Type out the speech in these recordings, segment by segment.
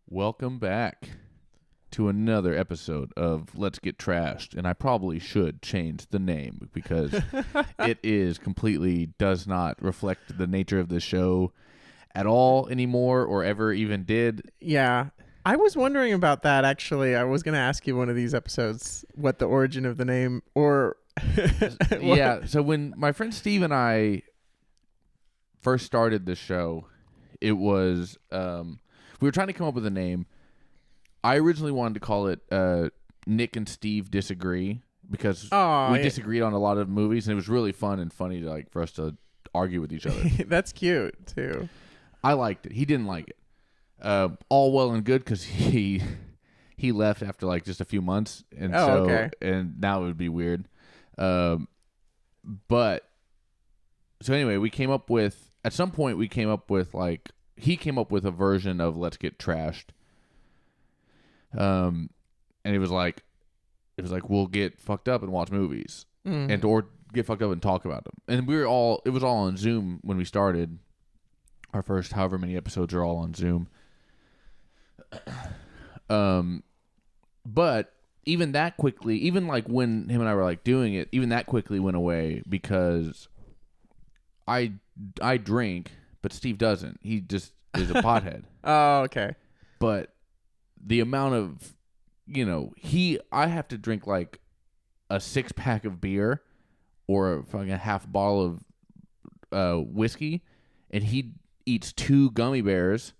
Welcome back to another episode of Let's Get Trashed, and I probably should change the name because it does not reflect the nature of the show at all anymore or ever even did. Yeah. I was wondering about that, actually. I was going to ask you one of these episodes what the origin of the name or... Yeah, so when my friend Steve and I first started this show, it was... we were trying to come up with a name. I originally wanted to call it Nick and Steve Disagree because we disagreed on a lot of movies, and it was really fun and funny to for us to argue with each other. That's cute, too. I liked it. He didn't like it. All well and good because he left after just a few months, and and now it would be weird. But so anyway, we came up with he came up with a version of Let's Get Trashed. And it was like we'll get fucked up and watch movies, or get fucked up and talk about them. And it was all on Zoom when we started. Our first however many episodes are all on Zoom. But even that quickly, even when him and I were doing it, even that quickly went away because I drink, but Steve doesn't. He just is a pothead. Oh, okay. But the amount of, I have to drink a 6-pack of beer or a half bottle of whiskey, and he eats 2 gummy bears,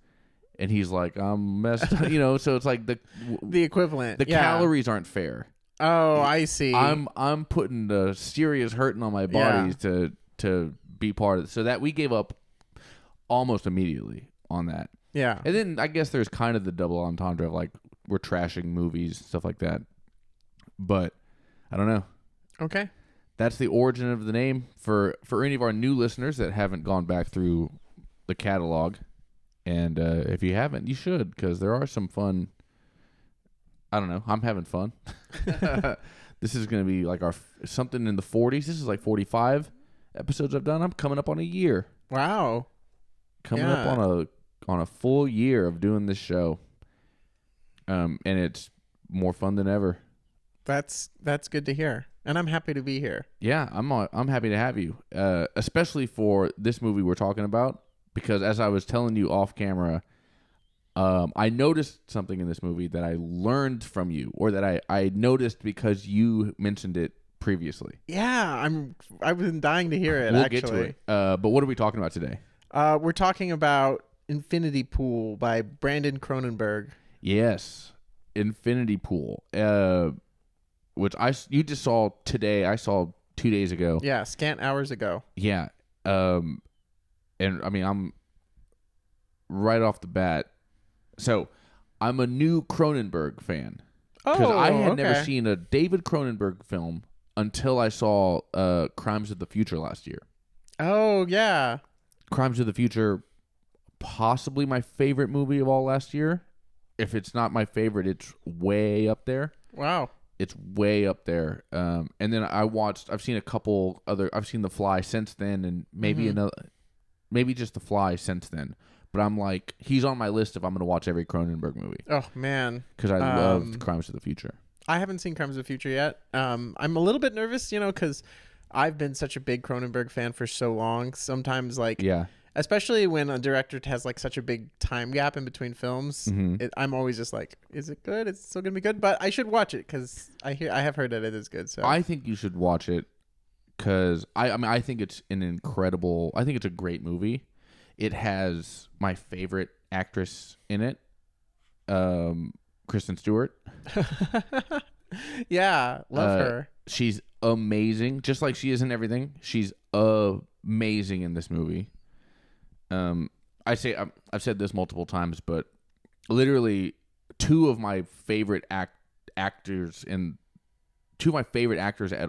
and he's like, I'm messed up, so it's the equivalent. The calories aren't fair. Oh, I see. I'm putting the serious hurting on my body to be part of it. So that we gave up almost immediately on that. Yeah. And then I guess there's kind of the double entendre of we're trashing movies, stuff like that. But I don't know. Okay. That's the origin of the name for any of our new listeners that haven't gone back through the catalog. And if you haven't, you should, because there are some fun. I don't know. I'm having fun. This is going to be our something in the 40s. This is 45 episodes I've done. I'm coming up on a year. Wow. Coming up on a full year of doing this show. And it's more fun than ever. That's good to hear. And I'm happy to be here. Yeah, I'm happy to have you. Especially for this movie we're talking about, because as I was telling you off camera, I noticed something in this movie that I learned from you, or that I noticed because you mentioned it previously. Yeah, I've been dying to hear it. We'll actually get to it. But what are we talking about today? We're talking about Infinity Pool by Brandon Cronenberg. Yes, Infinity Pool, which you just saw today. I saw 2 days ago. Yeah, scant hours ago. Yeah, and I mean, I'm right off the bat. So I'm a new Cronenberg fan because I had never seen a David Cronenberg film until I saw Crimes of the Future last year. Oh yeah. Crimes of the Future, possibly my favorite movie of all last year. If it's not my favorite, it's way up there. Wow. It's way up there. And then I've seen a couple other, I've seen The Fly since then, and maybe maybe just The Fly since then. But I'm he's on my list if I'm going to watch every Cronenberg movie. Oh, man. Because I love Crimes of the Future. I haven't seen Crimes of the Future yet. I'm a little bit nervous, because I've been such a big Cronenberg fan for so long. Sometimes, especially when a director has such a big time gap in between films, I'm always just is it good? Is it still gonna be good? But I should watch it because I have heard that it is good. So I think you should watch it because I think it's I think it's a great movie. It has my favorite actress in it, Kristen Stewart. Yeah, love her. She's amazing, just like she is in everything. She's amazing in this movie. I've said this multiple times, but literally two of my favorite actors at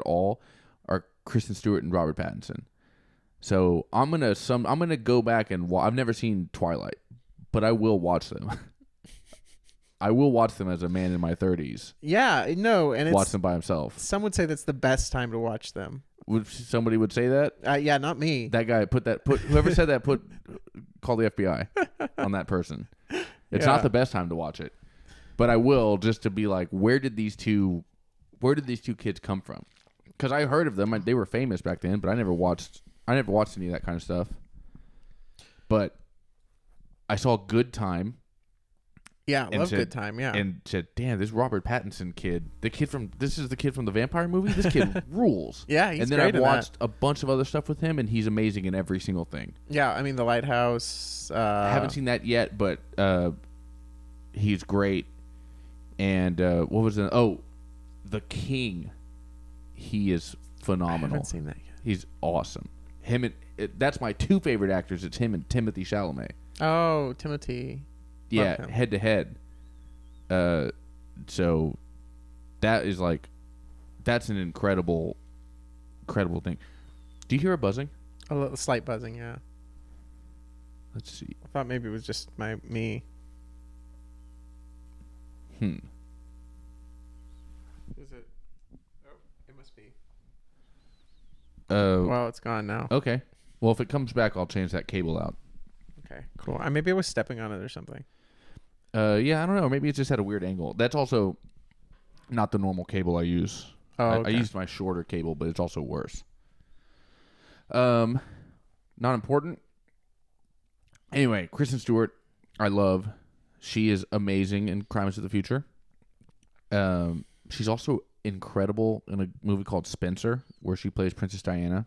all are Kristen Stewart and Robert Pattinson. So I'm gonna go back and I've never seen Twilight, but I will watch them. I will watch them as a man in my 30s. Yeah, no, and watch them by himself. Some would say that's the best time to watch them. Somebody would say that? Yeah, not me. That guy whoever said that call the FBI on that person. It's not the best time to watch it, but I will, just to be like, where did these two kids come from? Because I heard of them. They were famous back then, but I never watched any of that kind of stuff. But I saw Good Time. Yeah, love Good Time, yeah. And said, damn, this Robert Pattinson kid, this is the kid from the vampire movie? This kid rules. Yeah, he's great. And then I've watched that. a bunch of other stuff with him, and he's amazing in every single thing. Yeah, I mean, The Lighthouse. I haven't seen that yet, but he's great. And what was it? Oh, The King. He is phenomenal. I haven't seen that yet. He's awesome. That's my two favorite actors. It's him and Timothée Chalamet. Oh, Timothy. Yeah, head to head. So that is that's an incredible thing. Do you hear a buzzing? A little slight buzzing, yeah. Let's see. I thought maybe it was just me. Is it? Oh, it must be. Well, it's gone now. Okay. Well, if it comes back, I'll change that cable out. Okay, cool. Maybe I was stepping on it or something. Yeah, I don't know. Maybe it just had a weird angle. That's also not the normal cable I use. Oh, okay. I used my shorter cable, but it's also worse. Not important. Anyway, Kristen Stewart, I love. She is amazing in Crimes of the Future. She's also incredible in a movie called Spencer, where she plays Princess Diana.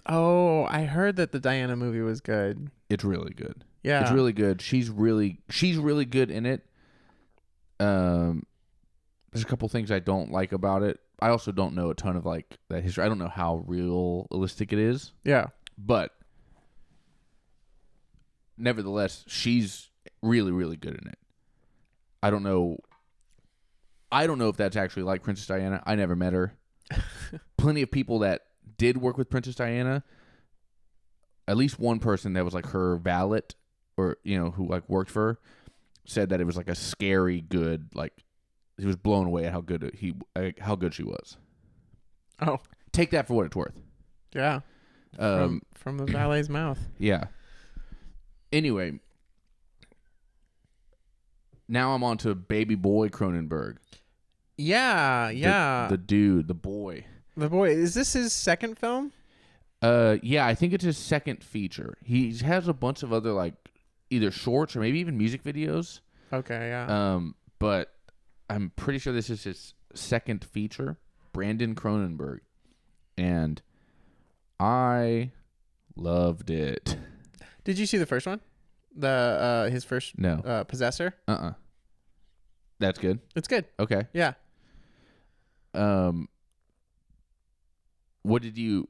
Oh, I heard that the Diana movie was good. It's really good. Yeah, it's really good. She's really good in it. There's a couple things I don't like about it. I also don't know a ton of that history. I don't know how realistic it is. Yeah, but nevertheless, she's really good in it. I don't know if that's actually like Princess Diana. I never met her. Plenty of people that did work with Princess Diana. At least one person that was her valet, or who worked for her, said that it was a scary good. He was blown away at how good she was. Oh, take that for what it's worth. Yeah. From the valet's mouth. Yeah. Anyway, now I'm on to Baby Boy Cronenberg. Yeah. The dude, the boy. The boy. Is this his second film? Yeah, I think it's his second feature. He has a bunch of other either shorts or maybe even music videos. Okay, yeah. But I'm pretty sure this is his second feature, Brandon Cronenberg, and I loved it. Did you see the first one? His first Possessor? That's good. It's good. Okay. Yeah. What did you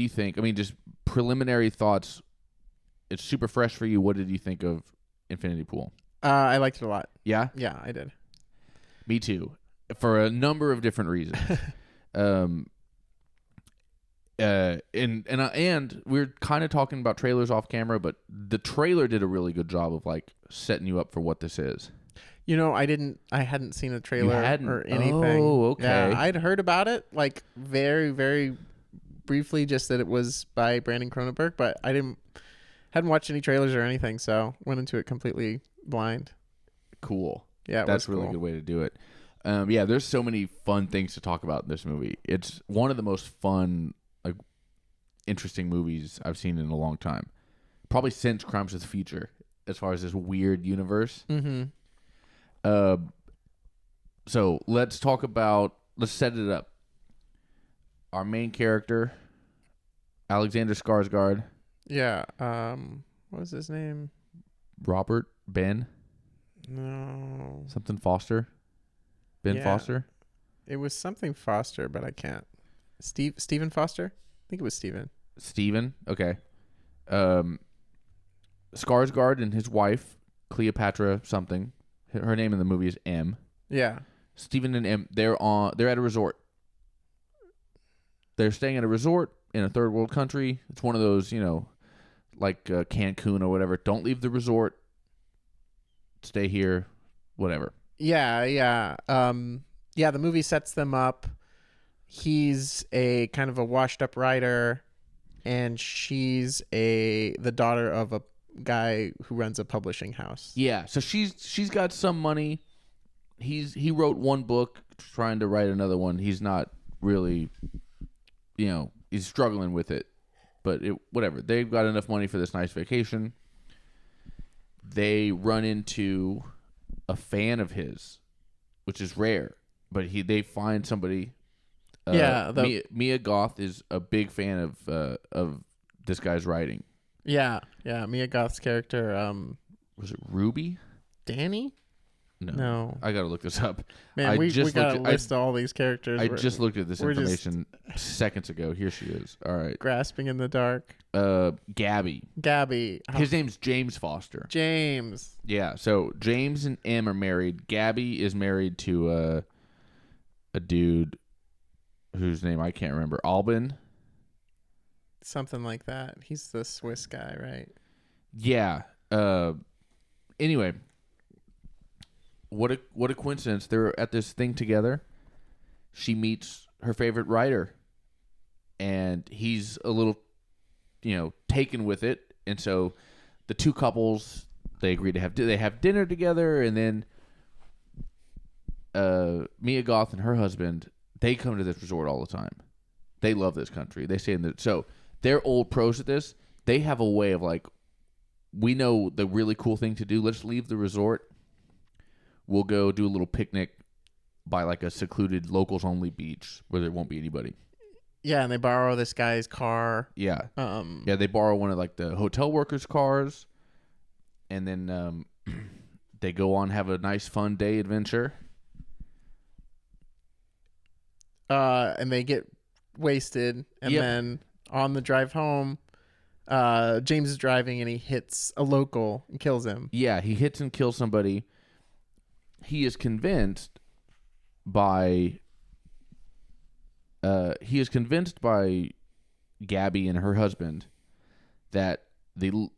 think? I mean, just preliminary thoughts. It's super fresh for you. What did you think of Infinity Pool? I liked it a lot. Yeah? Yeah, I did. Me too. For a number of different reasons. And we're kind of talking about trailers off camera, but the trailer did a really good job of setting you up for what this is. I hadn't seen a trailer or anything. Oh, okay. Yeah, I'd heard about it very, very briefly, just that it was by Brandon Cronenberg, but I hadn't watched any trailers or anything, so went into it completely blind. Cool. Yeah, that's a really good way to do it. Yeah, there's so many fun things to talk about in this movie. It's one of the most fun, interesting movies I've seen in a long time. Probably since Crimes of the Future, as far as this weird universe. Mm-hmm. So let's set it up. Our main character, Alexander Skarsgård. Yeah. What was his name? Robert? Ben? No. Something Foster? Ben Foster? It was something Foster, but I can't. Stephen Foster? I think it was Stephen. Stephen? Okay. Skarsgård and his wife, Cleopatra something. Her name in the movie is M. Yeah. Stephen and M, they're at a resort. They're staying at a resort in a third world country. It's one of those, Cancun or whatever. Don't leave the resort. Stay here, whatever. Yeah. The movie sets them up. He's a kind of a washed up writer, and she's the daughter of guy who runs a publishing house. Yeah, so she's got some money. He wrote one book, trying to write another one. He's not really, he's struggling with it. But whatever. They've got enough money for this nice vacation. They run into a fan of his, which is rare. But they find somebody. Mia Goth is a big fan of this guy's writing. Yeah. Mia Goth's character. Was it Ruby? Danny? No. I gotta look this up. Man, we gotta list all these characters. I just looked at this information seconds ago. Here she is. All right. Grasping in the dark. Gabby. His name's James Foster. James. Yeah. So James and Em are married. Gabby is married to a dude whose name I can't remember. Albin. Something like that. He's the Swiss guy, right? Yeah. Anyway. What a coincidence. They're at this thing together. She meets her favorite writer. And he's a little, taken with it. And so the two couples, they agree to have dinner together. And then Mia Goth and her husband, they come to this resort all the time. They love this country. They stay in the... So they're old pros at this. They have a way of like, we know the really cool thing to do. Let's leave the resort. We'll go do a little picnic by like a secluded locals only beach where there won't be anybody. Yeah, and they borrow this guy's car. Yeah. They borrow one of like the hotel workers' cars, and then they go on, have a nice fun day adventure. And they get wasted, and then on the drive home, James is driving and he hits a local and kills him. Yeah, he hits and kills somebody. He is convinced by Gabby and her husband that the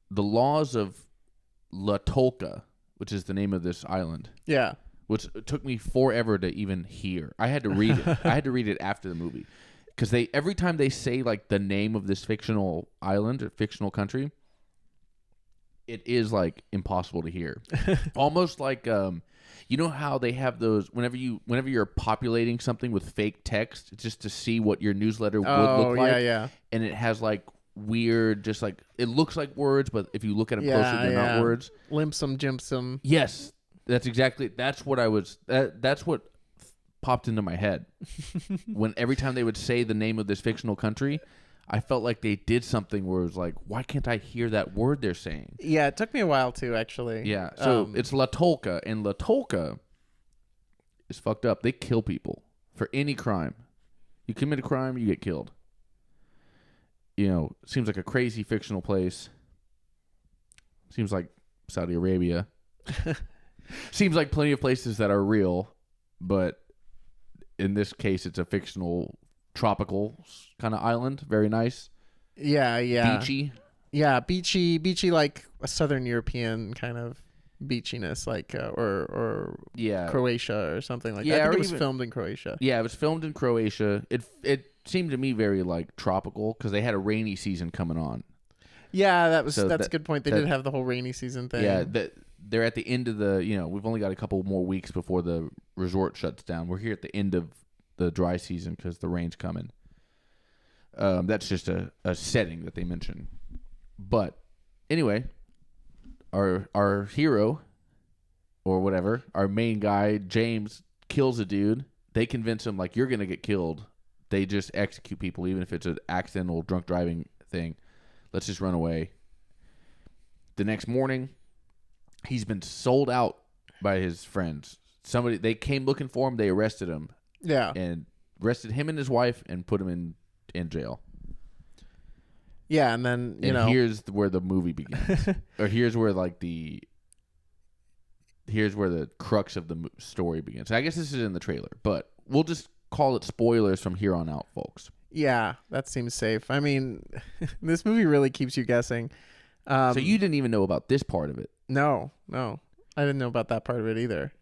laws of La Tolca, which is the name of this island. Yeah. Which took me forever to even hear. I had to read it. I had to read it after the movie. Because every time they say like the name of this fictional island or fictional country, it is like impossible to hear. Almost like you know how they have those whenever you're populating something with fake text just to see what your newsletter would look like. Yeah. And it has like weird, just like it looks like words, but if you look at them closer, they're not words. Limpsum jimsum. Yes. That's what popped into my head. When every time they would say the name of this fictional country, I felt like they did something where it was like, why can't I hear that word they're saying? Yeah, it took me a while too, actually. Yeah, so it's La Tolca, and La Tolca is fucked up. They kill people for any crime. You commit a crime, you get killed. Seems like a crazy fictional place. Seems like Saudi Arabia. Seems like plenty of places that are real, but in this case, it's a fictional tropical kind of island. Very nice. Yeah. Beachy. Yeah, beachy, like a Southern European kind of beachiness, like or Croatia or something like that. I think it was filmed in Croatia. Yeah, it was filmed in Croatia. It seemed to me very like tropical because they had a rainy season coming on. Yeah, that's a good point. They did have the whole rainy season thing. Yeah, they're at the end of the, we've only got a couple more weeks before the resort shuts down. We're here at the end of the dry season because the rain's coming. That's just a setting that they mention. But anyway, our hero or whatever, our main guy, James, kills a dude. They convince him like, you're going to get killed. They just execute people, even if it's an accidental drunk driving thing. Let's just run away. The next morning, he's been sold out by his friends. They came looking for him. They arrested him. Yeah. And arrested him and his wife and put him in jail. Yeah, and then, here's where the movie begins. Or here's where the crux of the story begins. I guess this is in the trailer, but we'll just call it spoilers from here on out, folks. Yeah, that seems safe. I mean, this movie really keeps you guessing. So you didn't even know about this part of it? No. I didn't know about that part of it either.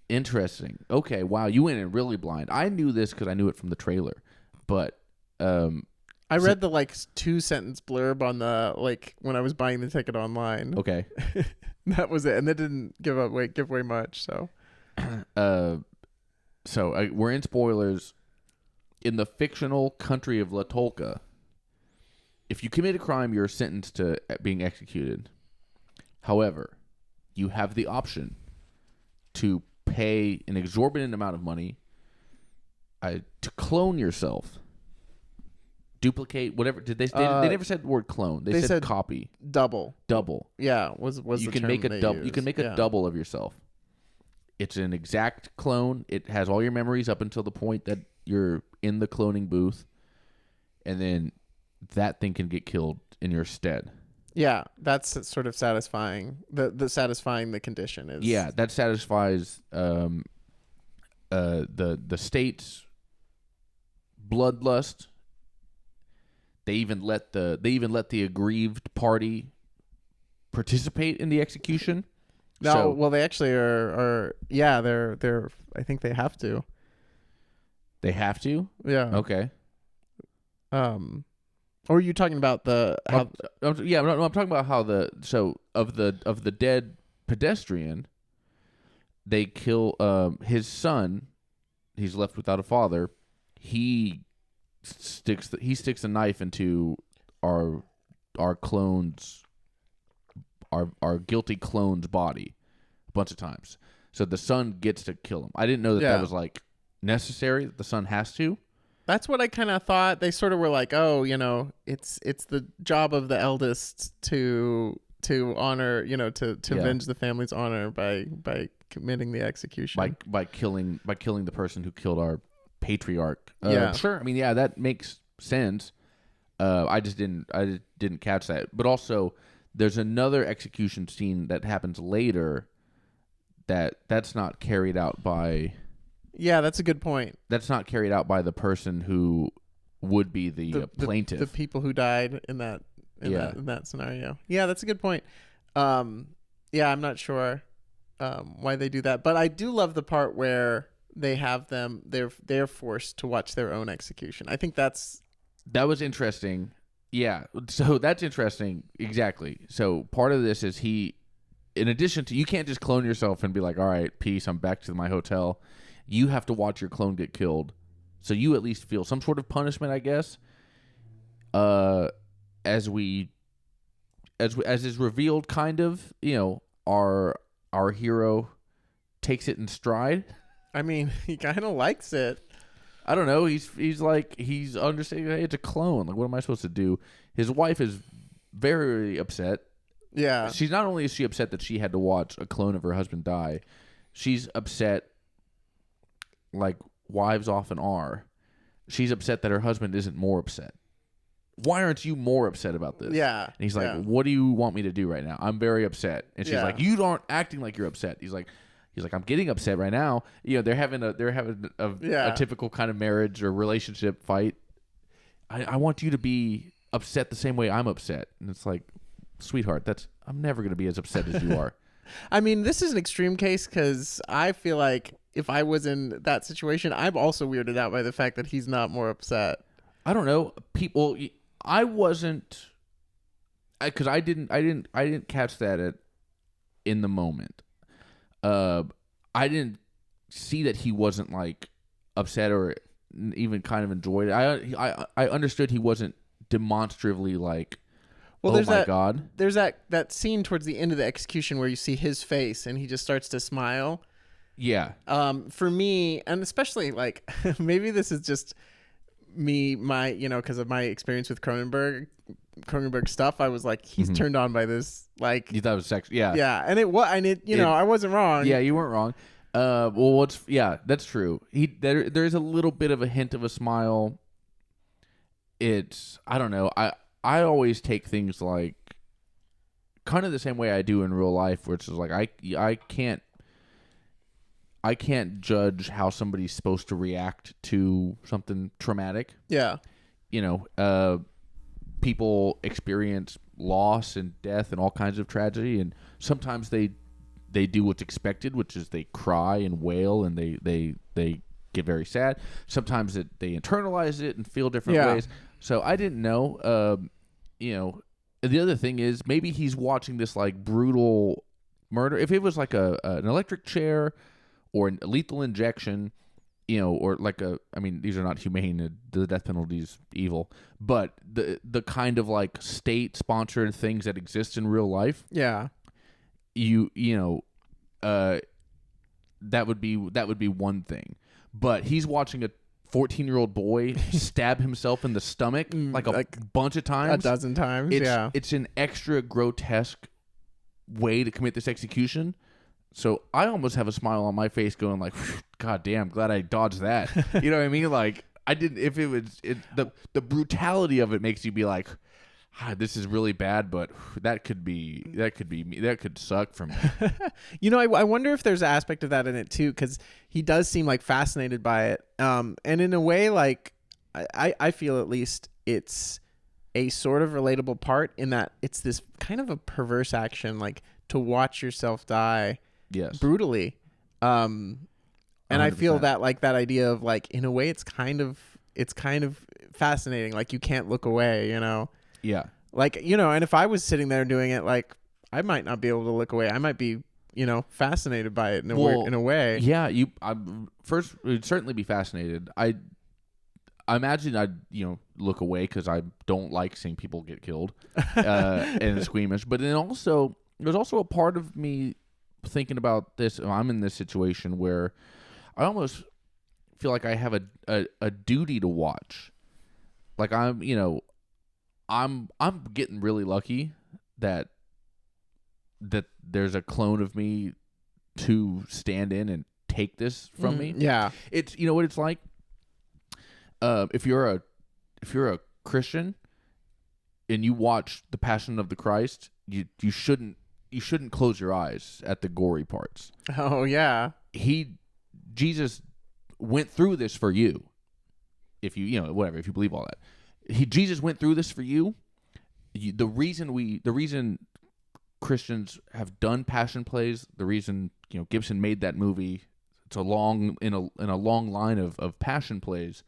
Interesting. Okay, wow, you went in really blind. I knew this because I knew it from the trailer, but I I read the 2-sentence blurb on the when I was buying the ticket online. Okay. That was it, and they didn't give away much. So, we're in spoilers. In the fictional country of Latolka, if you commit a crime, you're sentenced to being executed. However, you have the option to pay an exorbitant amount of money to clone yourself. Duplicate, whatever. Did they never said the word clone. They said copy. Double. Yeah, was you the can term make a they double. used. You can make a double of yourself. It's an exact clone. It has all your memories up until the point that you're in the cloning booth, and then that thing can get killed in your stead. Yeah, that's sort of satisfying. The satisfying the condition is. Yeah, that satisfies the state's bloodlust. They even let the aggrieved party participate in the execution. No, well, they actually are. Yeah, they're. I think they have to. They have to. Yeah. Okay. Or are you talking about the? How, I'm talking about how of the dead pedestrian, they kill his son. He's left without a father. He sticks a knife into our clone's our guilty clone's body a bunch of times. So the son gets to kill him. I didn't know that was necessary. That the son has to. That's what I kind of thought. They sort of were like, oh, it's the job of the eldest to honor, to avenge the family's honor by committing the execution. By killing the person who killed our patriarch. Yeah. Sure. I mean, yeah, that makes sense. I just didn't catch that. But also, there's another execution scene that happens later that's not carried out by. Yeah, that's a good point. That's not carried out by the person who would be the plaintiff. The people who died in that scenario. Yeah, that's a good point. I'm not sure why they do that, but I do love the part where they have them. They're forced to watch their own execution. I think that was interesting. Yeah, so that's interesting. Exactly. So part of this is in addition to, you can't just clone yourself and be like, all right, peace, I'm back to my hotel. You have to watch your clone get killed, so you at least feel some sort of punishment, I guess. As is revealed, kind of, our hero takes it in stride. I mean, he kind of likes it. I don't know. He's understanding. Hey, it's a clone. Like, what am I supposed to do? His wife is very upset. Yeah. She's not only is she upset that she had to watch a clone of her husband die, she's upset. Like wives often are. She's upset that her husband isn't more upset. Why aren't you more upset about this? Yeah. And he's like, what do you want me to do right now? I'm very upset. And she's like, you aren't acting like you're upset. He's like, I'm getting upset right now. They're having a typical kind of marriage or relationship fight. I want you to be upset the same way I'm upset. And it's like, sweetheart, I'm never going to be as upset as you are. I mean, this is an extreme case because I feel like if I was in that situation, I'm also weirded out by the fact that he's not more upset. I don't know. People, I wasn't, because I didn't catch that in the moment. I didn't see that he wasn't like upset or even kind of enjoyed it. I understood he wasn't demonstratively like, well, oh my God. There's that scene towards the end of the execution where you see his face and he just starts to smile. Yeah. For me, and especially like maybe this is just me, because of my experience with Cronenberg stuff, I was like, he's turned on by this. Like, you thought it was sex? Yeah. Yeah, and I wasn't wrong. Yeah, you weren't wrong. That's true. There's a little bit of a hint of a smile. I don't know. I always take things like kind of the same way I do in real life, which is like I can't judge how somebody's supposed to react to something traumatic. Yeah. People experience loss and death and all kinds of tragedy, and sometimes they do what's expected, which is they cry and wail and they get very sad. Sometimes they internalize it and feel different ways. So I didn't know. You know, the other thing is maybe he's watching this like brutal murder. If it was like an electric chair or a lethal injection, you know, or like I mean, these are not humane. The death penalty is evil, but the kind of like state sponsored things that exist in real life. Yeah. You know, that would be one thing, but he's watching a 14-year-old boy stab himself in the stomach like a bunch of times, a dozen times. It's an extra grotesque way to commit this execution. So I almost have a smile on my face, going like, "God damn, glad I dodged that." You know what I mean? Like I didn't. If it was the brutality of it makes you be like, this is really bad, but that could be me. That could suck for me. You know, I wonder if there's an aspect of that in it too, because he does seem like fascinated by it. And in a way, like I feel at least it's a sort of relatable part in that it's this kind of a perverse action, like to watch yourself die, yes, brutally. And 100%. I feel that like that idea of like in a way it's kind of fascinating. Like you can't look away, you know. Yeah. Like, you know, and if I was sitting there doing it, like, I might not be able to look away. I might be, you know, fascinated by it in a way. Yeah, I first would certainly be fascinated. I imagine I'd, you know, look away because I don't like seeing people get killed and squeamish. But then also, there's also a part of me thinking about this. I'm in this situation where I almost feel like I have a duty to watch. Like I'm, you know, I'm getting really lucky that there's a clone of me to stand in and take this from me. Yeah. It's, you know what it's like? If you're a Christian and you watch The Passion of the Christ, you shouldn't close your eyes at the gory parts. Oh yeah. Jesus went through this for you. If you know, whatever, if you believe all that. Jesus went through this for you. The reason Christians have done passion plays, the reason, you know, Gibson made that movie, it's a long long line of passion plays.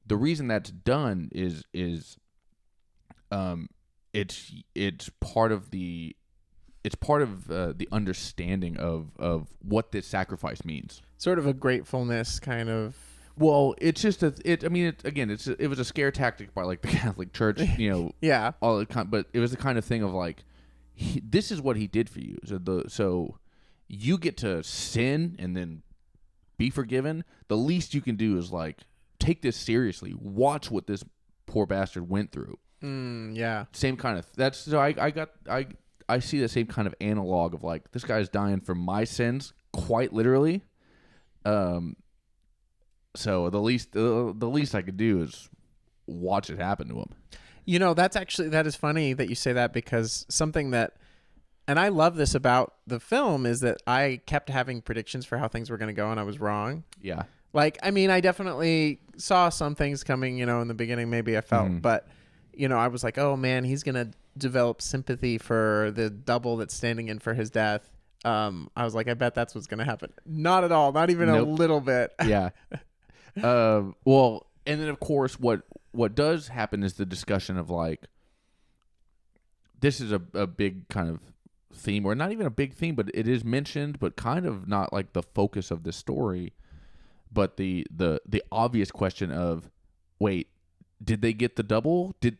The reason that's done is it's part of the understanding of what this sacrifice means. Sort of a gratefulness kind of. Well, it's just it was a scare tactic by like the Catholic Church, you know. Yeah. But it was the kind of thing of like, this is what he did for you. So you get to sin and then be forgiven. The least you can do is like take this seriously. Watch what this poor bastard went through. Yeah. Same kind of. That's so I see the same kind of analog of like, this guy's dying for my sins, quite literally. So the least I could do is watch it happen to him. You know, that is funny that you say that, because something that, and I love this about the film, is that I kept having predictions for how things were going to go and I was wrong. Yeah. Like, I mean, I definitely saw some things coming, you know, in the beginning, maybe I felt, but, you know, I was like, oh man, he's going to develop sympathy for the double that's standing in for his death. I was like, I bet that's what's going to happen. Not at all. Not even a little bit. Yeah. Well, and then of course what does happen is the discussion of like, this is a big kind of theme, or not even a big theme, but it is mentioned, but kind of not like the focus of the story, but the obvious question of, wait, did they get the double? Did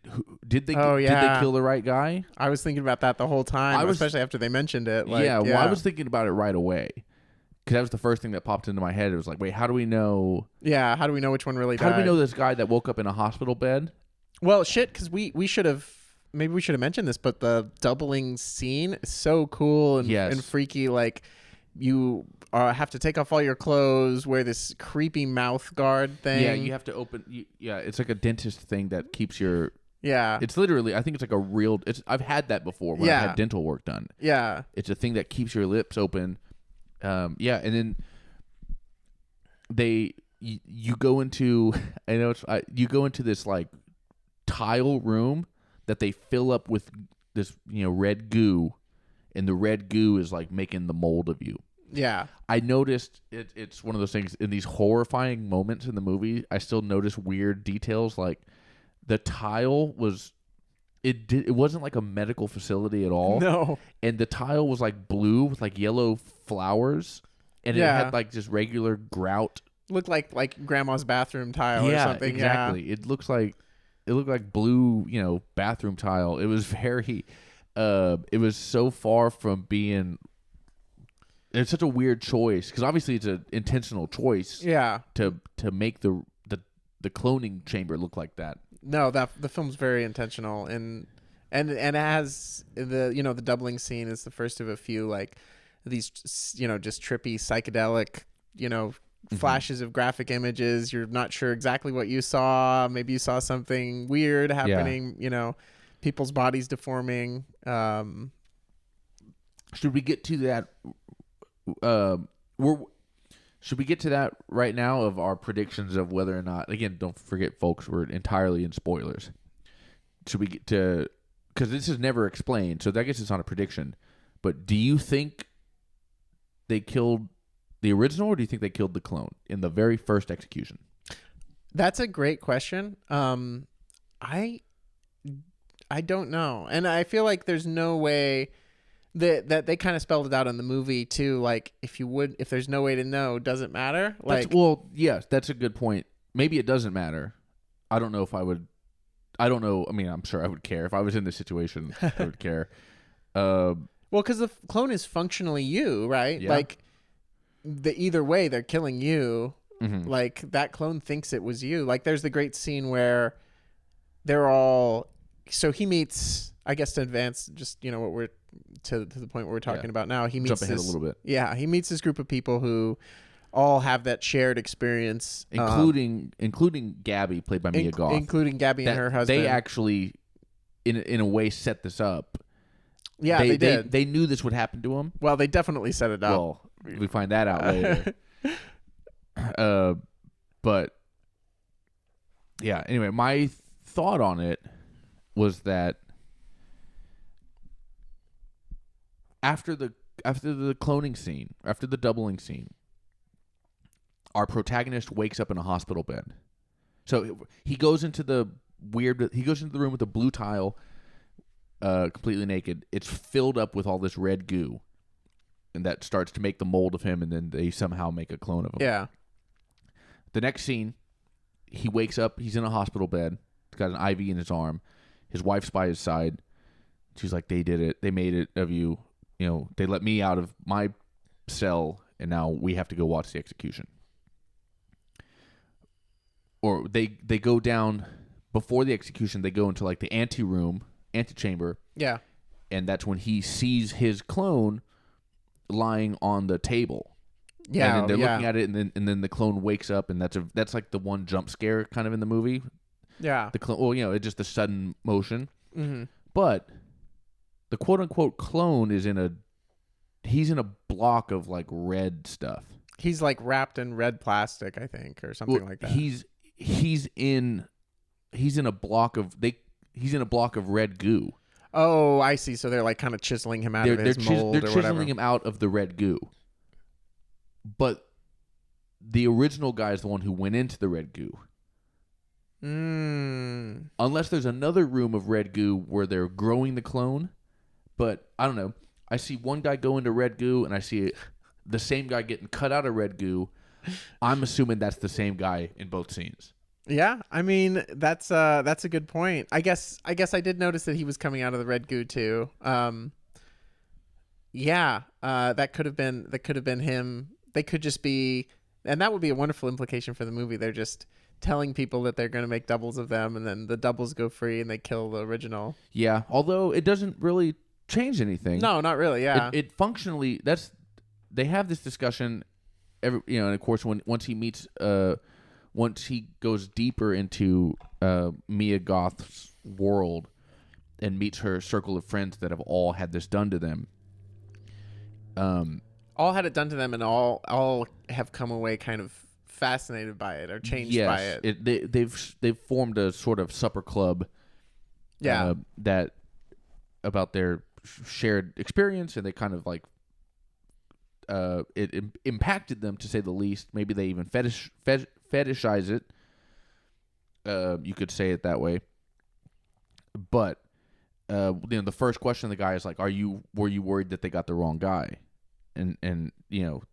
they kill the right guy? I was thinking about that the whole time, especially after they mentioned it. Like, well, I was thinking about it right away. Because that was the first thing that popped into my head. It was like, wait, how do we know? Yeah, how do we know which one really died? How do we know this guy that woke up in a hospital bed? Well, shit, because we should have, maybe we should have mentioned this, but the doubling scene is so cool and freaky. Like, you have to take off all your clothes, wear this creepy mouth guard thing. Yeah, you have to open. It's like a dentist thing that keeps your. Yeah. It's literally, I think it's like a real. I've had that before when I had dental work done. Yeah. It's a thing that keeps your lips open. And then you go into, you go into this like tile room that they fill up with this, you know, red goo, and the red goo is like making the mold of you. Yeah. I noticed it's one of those things in these horrifying moments in the movie. I still notice weird details, like the tile was it wasn't like a medical facility at all. No. And the tile was like blue with like yellow flowers, and it had like just regular grout. Looked like grandma's bathroom tile or something. Exactly. Yeah. It looked like blue, bathroom tile. It was very it was so far from being. It's such a weird choice because obviously it's an intentional choice. Yeah. To make the cloning chamber look like that. No, the film's very intentional, and it has the doubling scene is the first of a few like these just trippy psychedelic flashes of graphic images. You're not sure exactly what you saw. Maybe you saw something weird happening. People's bodies deforming. Should we get to that? Should we get to that right now of our predictions of whether or not? Again, don't forget, folks, we're entirely in spoilers. Should we get to? Because this is never explained, so I guess it's not a prediction. But do you think they killed the original, or do you think they killed the clone in the very first execution? That's a great question. I don't know, and I feel like there's no way that they kind of spelled it out in the movie too. Like if there's no way to know, does it matter? Like, yes, that's a good point. Maybe it doesn't matter. I don't know if I would. I don't know. I mean, I'm sure I would care if I was in this situation. I would care. Well, because the clone is functionally you, right? Yeah. Like either way, they're killing you. Mm-hmm. Like that clone thinks it was you. Like there's the great scene where they're all. So he meets. I guess to advance, just what we're to the point where we're talking about now. He meets jump ahead a little bit. Yeah, he meets this group of people who all have that shared experience, including Gabby, played by Mia Goth, including Gabby and her husband. They actually, in a way, set this up. Yeah, they did. They knew this would happen to him. Well, they definitely set it up. Well, we find that out later. But yeah. Anyway, my thought on it was that after the cloning scene, after the doubling scene, our protagonist wakes up in a hospital bed. So he goes into the room with the blue tile, completely naked. It's filled up with all this red goo, and that starts to make the mold of him, and then they somehow make a clone of him. Yeah. The next scene, he wakes up. He's in a hospital bed. He's got an IV in his arm. His wife's by his side. She's like, "They did it. They made it of you. They let me out of my cell, and now we have to go watch the execution." Or they go down before the execution. They go into like the antechamber. Yeah. And that's when he sees his clone lying on the table. Yeah. And then they're looking at it, and then the clone wakes up, and that's like the one jump scare kind of in the movie. Yeah. The clone. Well, it's just the sudden motion. Mm-hmm. But the quote unquote clone is he's in a block of like red stuff. He's like wrapped in red plastic, I think, or something like that. He's in a block of red goo. Oh, I see. So they're like kind of chiseling him out of his mold they're or chiseling whatever. him out of the red goo. But the original guy is the one who went into the red goo. Unless there's another room of red goo where they're growing the clone. But I don't know. I see one guy go into red goo, and I see the same guy getting cut out of red goo. I'm assuming that's the same guy in both scenes. Yeah, I mean that's a good point. I guess I did notice that he was coming out of the red goo too. That could have been him. They could just be, and that would be a wonderful implication for the movie. They're just telling people that they're going to make doubles of them, and then the doubles go free, and they kill the original. Yeah, although it doesn't really change anything. No, not really. Yeah, it functionally they have this discussion. And of course, once he goes deeper into Mia Goth's world and meets her circle of friends that have all had this done to them. All had it done to them, and all have come away kind of fascinated by it or changed by it. They've formed a sort of supper club. Yeah, that about their shared experience, and they kind of like it impacted them, to say the least. Maybe they even fetishize it. You could say it that way. But the first question of the guy is like, were you worried that they got the wrong guy? And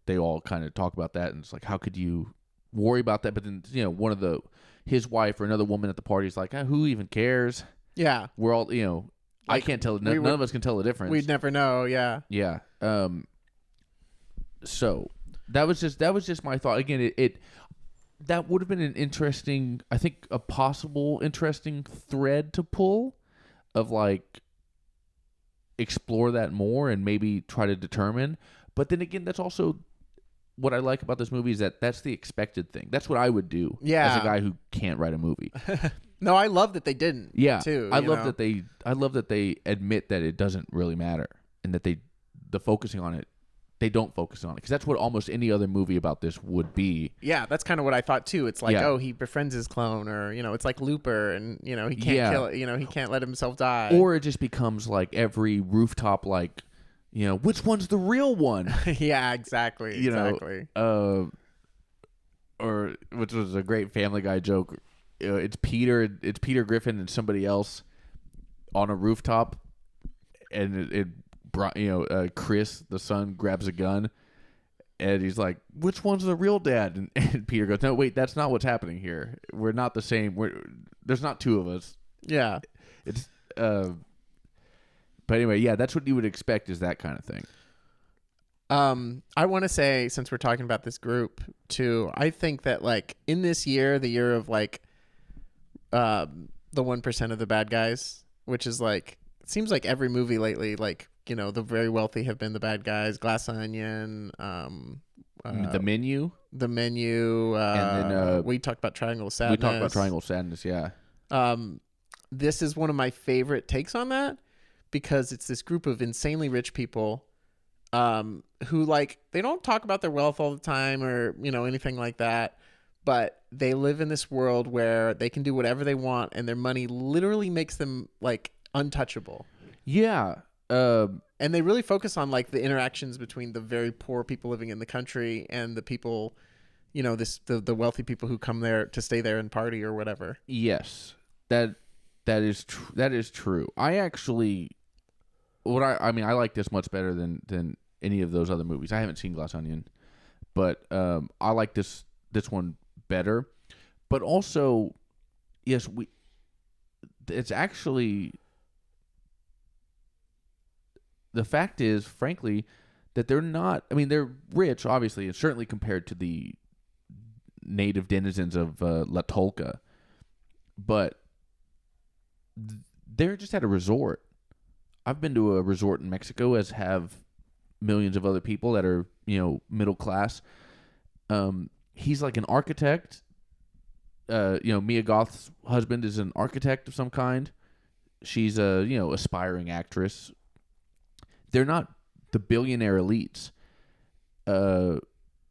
they all kind of talk about that, and it's like, how could you worry about that? But then one of his wife or another woman at the party is like, who even cares? Yeah, we're all I can't tell. None of us can tell the difference. We'd never know. Yeah. Yeah. So that was just my thought. Again, it that would have been an interesting, I think, a possible interesting thread to pull of like explore that more and maybe try to determine. But then again, that's also what I like about this movie is that that's the expected thing. That's what I would do as a guy who can't write a movie. No, I love that they didn't. Yeah, too. I love that they admit that it doesn't really matter and that the focusing on it, they don't focus on it because that's what almost any other movie about this would be. Yeah, that's kind of what I thought too. It's like, he befriends his clone, or it's like Looper, and he can't kill it. He can't let himself die. Or it just becomes like every rooftop, like which one's the real one? Yeah, exactly. Exactly. Or which was a great Family Guy joke. It's Peter Griffin and somebody else on a rooftop, and Chris, the son, grabs a gun, and he's like, "Which one's the real dad?" And Peter goes, "No, wait, that's not what's happening here. We're not the same. There's not two of us." Yeah, it's But anyway, yeah, that's what you would expect is that kind of thing. I want to say, since we're talking about this group too, I think that like in this year, the year of like the 1% of the bad guys, which is like, it seems like every movie lately, like, the very wealthy have been the bad guys. Glass Onion, The Menu, and then we talked about Triangle of Sadness. Yeah. This is one of my favorite takes on that because it's this group of insanely rich people who, like, they don't talk about their wealth all the time or anything like that, but they live in this world where they can do whatever they want and their money literally makes them like untouchable. Yeah. And they really focus on like the interactions between the very poor people living in the country and the people, the wealthy people who come there to stay there and party or whatever. Yes, that is true. I actually, I like this much better than any of those other movies. I haven't seen Glass Onion, but I like this one better. But also, yes, it's actually. The fact is, frankly, that they're not. I mean, they're rich, obviously, and certainly compared to the native denizens of La Tolca, but they're just at a resort. I've been to a resort in Mexico, as have millions of other people that are middle class. He's like an architect. Mia Goth's husband is an architect of some kind. She's a aspiring actress. They're not the billionaire elites.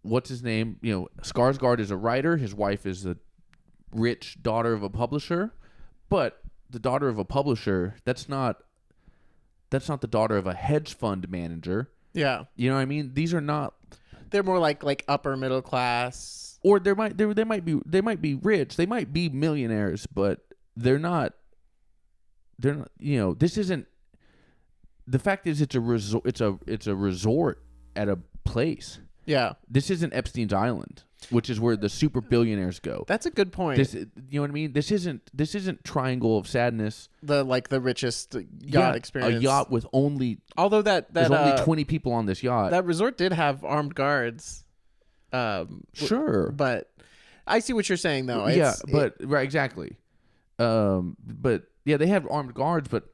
What's his name? Skarsgård is a writer. His wife is the rich daughter of a publisher. But the daughter of a publisher, that's not the daughter of a hedge fund manager. Yeah. You know what I mean? These are not. They're more like upper middle class. Or they might be rich. They might be millionaires, but they're not. This isn't. The fact is, it's a resort. It's a resort at a place. Yeah. This isn't Epstein's Island, which is where the super billionaires go. That's a good point. You know what I mean? This isn't Triangle of Sadness. The richest yacht experience. A yacht with only. Although there's only 20 people on this yacht. That resort did have armed guards. Sure, but I see what you're saying, though. Right, exactly. But yeah, they have armed guards, but.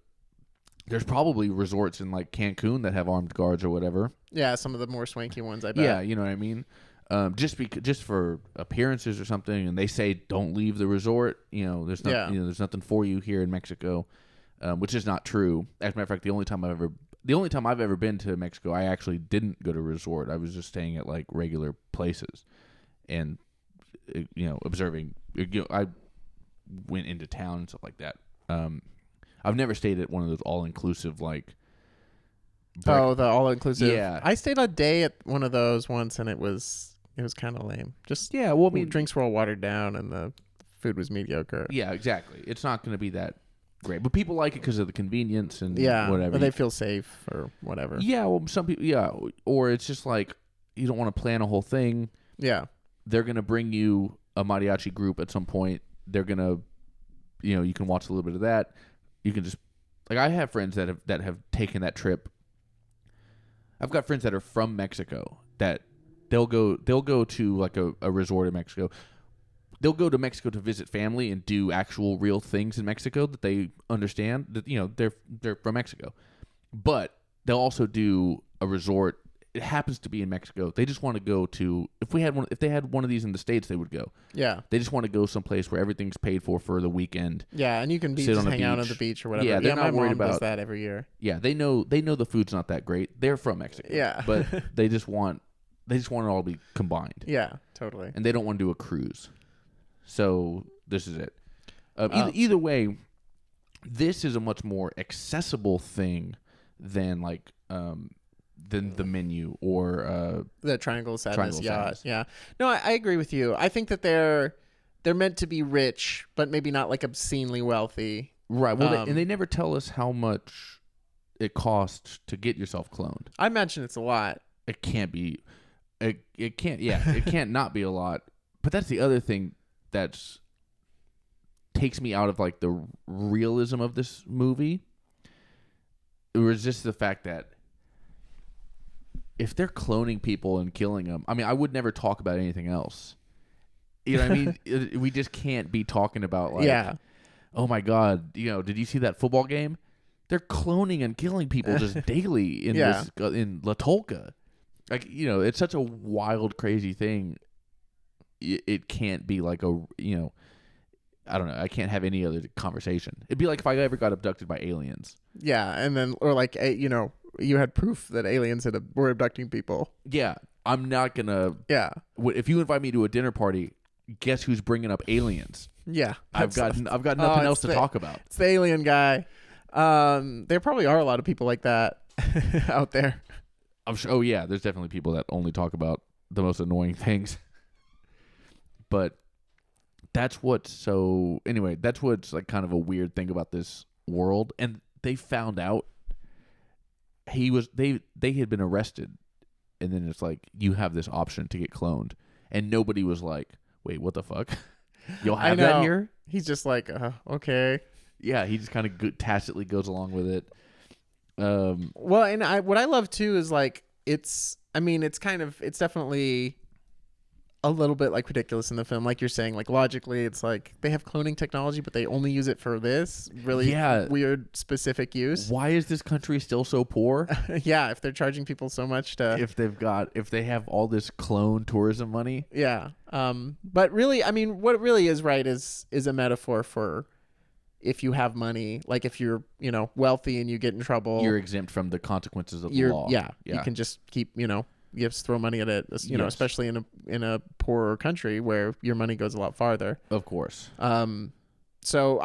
There's probably resorts in like Cancun that have armed guards or whatever. Yeah, some of the more swanky ones, I bet. Yeah, you know what I mean. Just for appearances or something, and they say don't leave the resort. There's nothing for you here in Mexico, which is not true. As a matter of fact, the only time I've ever been to Mexico, I actually didn't go to a resort. I was just staying at like regular places, and observing. I went into town and stuff like that. I've never stayed at one of those all-inclusive, like... the all-inclusive. Yeah. I stayed a day at one of those once, and it was kind of lame. Just yeah, well, I mean... drinks were all watered down, and the food was mediocre. Yeah, exactly. It's not going to be that great. But people like it because of the convenience and whatever. Or they feel safe or whatever. Yeah, well, some people, or it's just like you don't want to plan a whole thing. Yeah, they're gonna bring you a mariachi group at some point. They're gonna, you can watch a little bit of that. You can just I have friends that have taken that trip. I've got friends that are from Mexico that they'll go to like a resort in Mexico. They'll go to Mexico to visit family and do actual real things in Mexico that they understand that they're from Mexico. But they'll also do a resort. It happens to be in Mexico. They just want to go to if they had one of these in the States, they would go. Yeah. They just want to go someplace where everything's paid for the weekend. Yeah, and you can just hang out on the beach or whatever. Yeah, they're not my worried mom about does that every year. Yeah, they know the food's not that great. They're from Mexico. Yeah. But they just want it all to be combined. Yeah, totally. And they don't want to do a cruise. So this is it. Either way, this is a much more accessible thing than than the menu or the Triangle of Sadness. Triangle of Sadness. Yeah. No, I agree with you. I think that they're meant to be rich, but maybe not like obscenely wealthy. Right. Well, and they never tell us how much it costs to get yourself cloned. I imagine it's a lot. It can't be. It can't. Yeah, it can't not be a lot. But that's the other thing that's takes me out of like the realism of this movie. It was just the fact that if they're cloning people and killing them, I mean, I would never talk about anything else. You know what I mean? We just can't be talking about oh my God, did you see that football game? They're cloning and killing people just daily in in La Tolca. Like, it's such a wild, crazy thing. It can't be like I don't know. I can't have any other conversation. It'd be like if I ever got abducted by aliens. Yeah, and then or like you had proof that aliens were abducting people. Yeah, I'm not gonna. Yeah, if you invite me to a dinner party, guess who's bringing up aliens? Yeah, I've got nothing else to talk about. It's the alien guy. There probably are a lot of people like that out there. I'm sure. Oh yeah, there's definitely people that only talk about the most annoying things. But that's what's like kind of a weird thing about this world. And they found out they had been arrested, and then it's like you have this option to get cloned, and nobody was like, wait, what the fuck? You'll have that here? He's just like, okay. Yeah, he just kind of tacitly goes along with it. Well, and what I love too is like it's definitely a little bit like ridiculous in the film, like you're saying, like logically it's like they have cloning technology but they only use it for this really weird specific use. Why is this country still so poor? Yeah, if they're charging people so much to if they have all this clone tourism money. Yeah. But really, I mean, what it really is, right, is a metaphor for if you have money, like if you're wealthy and you get in trouble, you're exempt from the consequences of the law. Yeah, you can just keep you have to throw money at it, especially in a poorer country where your money goes a lot farther. Of course. So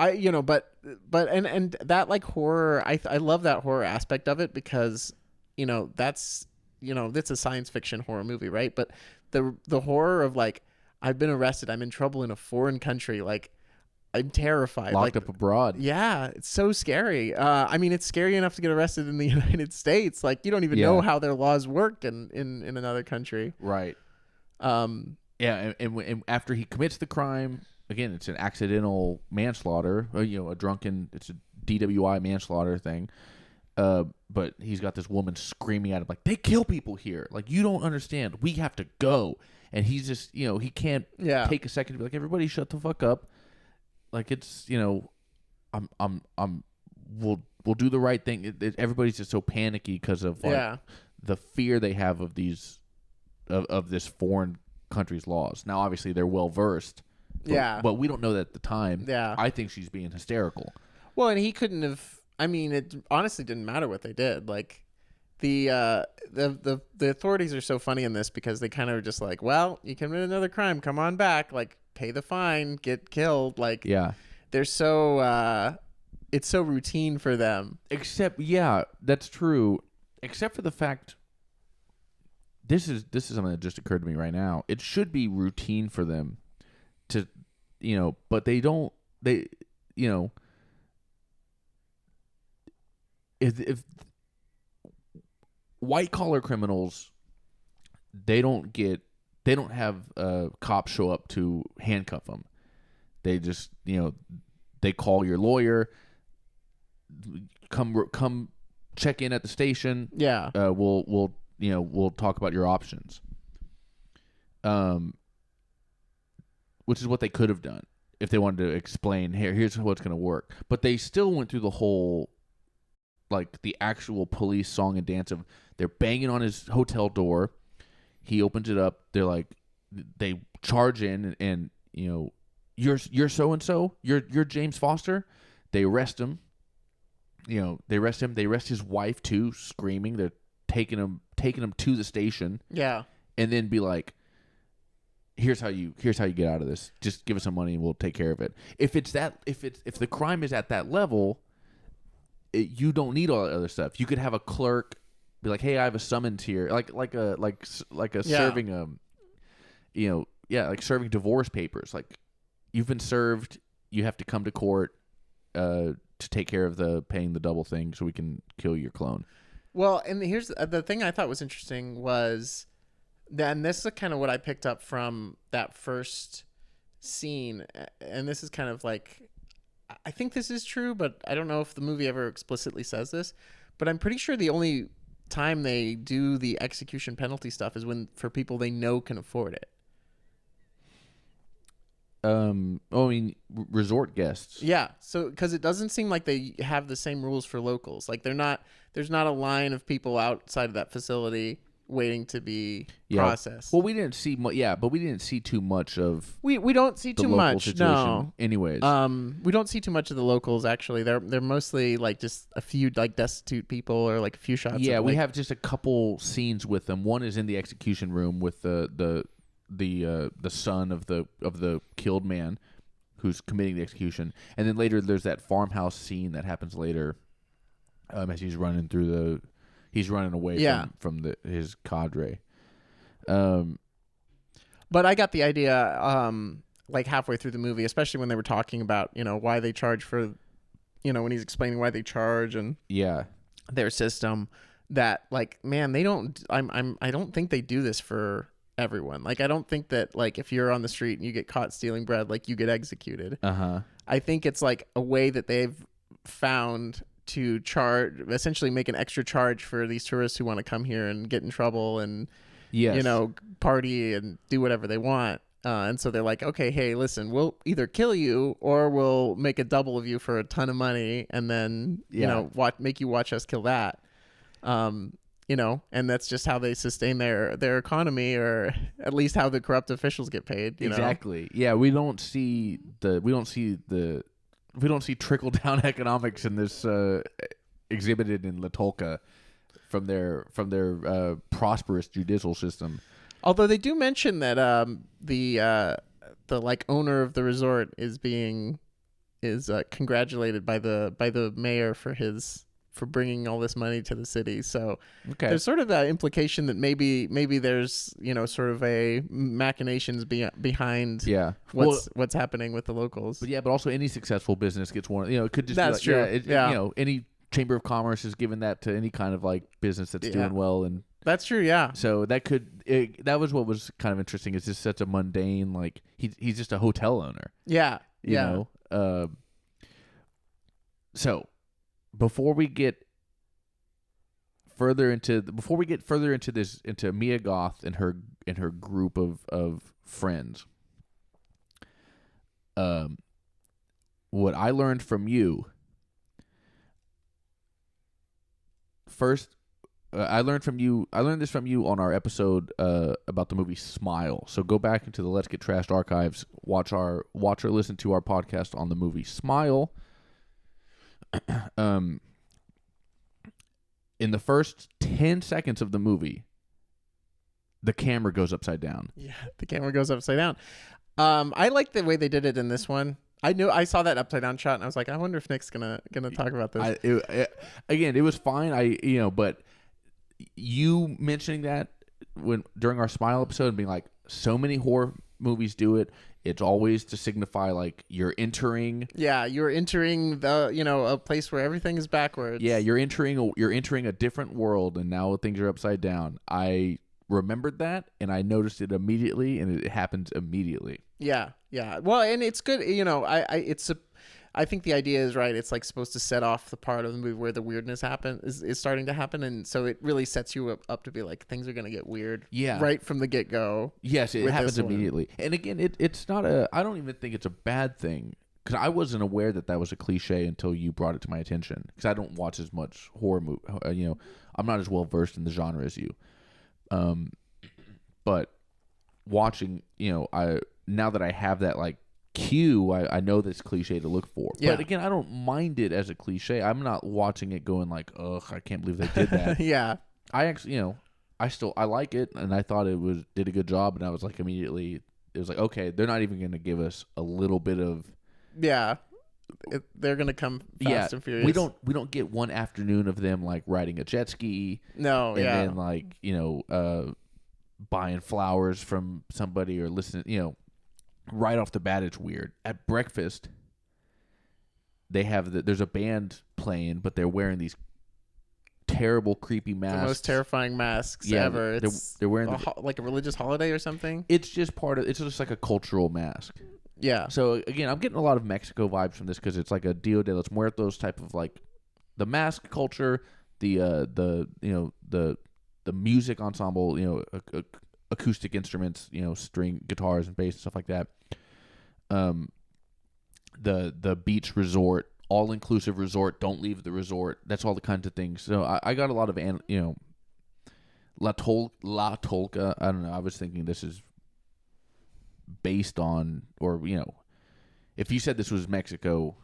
but that like horror, I love that horror aspect of it because, that's a science fiction horror movie, right? But the horror of like, I've been arrested, I'm in trouble in a foreign country, like I'm terrified. Locked up abroad. Yeah, it's so scary. I mean, it's scary enough to get arrested in the United States. Like, you don't even know how their laws work in another country. Right. And after he commits the crime, again, it's an accidental manslaughter. It's a DWI manslaughter thing. But he's got this woman screaming at him like, they kill people here. Like, you don't understand. We have to go. And he's just, he can't take a second to be like, everybody shut the fuck up. Like, it's, we'll do the right thing. Everybody's just so panicky because of the fear they have of of this foreign country's laws. Now, obviously, they're well versed. But we don't know that at the time. Yeah. I think she's being hysterical. Well, and he couldn't have. I mean, it honestly didn't matter what they did. Like, the authorities are so funny in this because they kind of are just like, well, you committed another crime, come on back, like, pay the fine, get killed. Like, they're so it's so routine for them. Except, that's true. Except for the fact, this is something that just occurred to me right now. It should be routine for them to, but they don't. if white collar criminals, they don't have cops show up to handcuff them. They just, they call your lawyer, come check in at the station. Yeah. We'll talk about your options. Which is what they could have done if they wanted to explain, here's how it's going to work. But they still went through the whole, like, the actual police song and dance of they're banging on his hotel door. He opens it up. They're like, they charge in and you're so-and-so. You're James Foster. They arrest him. They arrest him. They arrest his wife too, screaming. They're taking him to the station. Yeah. And then be like, here's how you get out of this. Just give us some money and we'll take care of it. If the crime is at that level, you don't need all that other stuff. You could have a clerk be like, "Hey, I have a summons here," like serving like serving divorce papers. Like, you've been served. You have to come to court to take care of paying the double thing so we can kill your clone. Well, and here's the thing I thought was interesting was. Then this is kind of what I picked up from that first scene, and this is kind of like, I think this is true, but I don't know if the movie ever explicitly says this, but I'm pretty sure the only time they do the execution penalty stuff is for people they know can afford it. Resort guests. Yeah, so because it doesn't seem like they have the same rules for locals. Like there's not a line of people outside of that facility waiting to be processed. Well, we didn't see but we didn't see too much of. We don't see too much. Situation. No. Anyways, we don't see too much of the locals. Actually, they're mostly like just a few like destitute people or like a few shots. Yeah, of, we have just a couple scenes with them. One is in the execution room with the son of the killed man who's committing the execution, and then later there's that farmhouse scene that happens later, as he's running through He's running away from his cadre. But I got the idea, like halfway through the movie, especially when they were talking about, why they charge for, when he's explaining why they charge and their system, that like, man, they don't. I don't think they do this for everyone. Like, I don't think that like if you're on the street and you get caught stealing bread, like you get executed. I think it's like a way that they've found to essentially make an extra charge for these tourists who want to come here and get in trouble and, party and do whatever they want. And so they're like, okay, hey, listen, we'll either kill you or we'll make a double of you for a ton of money. And then, make you watch us kill that. And that's just how they sustain their economy, or at least how the corrupt officials get paid. Exactly. Yeah. We don't see trickle down economics in this exhibited in La Tolka from their prosperous judicial system. Although they do mention that the like owner of the resort is congratulated by the mayor for bringing all this money to the city. So there's sort of that implication that maybe there's sort of a machinations behind what's happening with the locals. But also any successful business gets one. It could just that's be like, true. Any chamber of commerce is giving that to any kind of like business that's doing well, and that's true. Yeah. So that was what was kind of interesting. It's just such a mundane, like he's just a hotel owner. Yeah. So before we get further into this, into Mia Goth and her group of friends, what I learned from you first, I learned this from you on our episode about the movie Smile. So go back into the Let's Get Trashed archives, watch or listen to our podcast on the movie Smile. In the first 10 seconds of the movie, the camera goes upside down. Yeah, the camera goes upside down. I like the way they did it in this one. I saw that upside down shot and I was like, I wonder if Nick's gonna talk about this. It was fine. But you mentioning that during our Smile episode and being like, so many horror movies do it, it's always to signify like you're entering. Yeah, you're entering a place where everything is backwards. Yeah, you're entering a different world, and now things are upside down. I remembered that, and I noticed it immediately, and it happens immediately. Yeah. Well, and it's good. I think the idea is right. It's like supposed to set off the part of the movie where the weirdness is starting to happen, and so it really sets you up to be like things are going to get weird. Yeah, right from the get go. Yes, it happens immediately. And again, it's not I don't even think it's a bad thing, because I wasn't aware that was a cliche until you brought it to my attention. Because I don't watch as much horror movie. I'm not as well versed in the genre as you. But watching, now that I have that like cue, I know this cliche to look for. Yeah. But again, I don't mind it as a cliche. I'm not watching it going like, ugh, I can't believe they did that. Yeah. I actually, I like it, and I thought it did a good job, and I was like immediately, it was like, okay, they're not even going to give us a little bit of. Yeah. They're going to come fast and furious. We don't get one afternoon of them like riding a jet ski. No, and then like, buying flowers from somebody or listening, right off the bat, it's weird. At breakfast, they have there's a band playing, but they're wearing these terrible, creepy masks. The most terrifying masks ever. They're wearing like a religious holiday or something. It's just it's just like a cultural mask. Yeah. So again, I'm getting a lot of Mexico vibes from this because it's like a Dia de los Muertos type of like the mask culture, the music ensemble, acoustic instruments, string guitars and bass and stuff like that. The beach resort, all inclusive resort, don't leave the resort. That's all the kinds of things. So I got a lot of La Tolka. I don't know. I was thinking this is based on, or if you said this was Mexico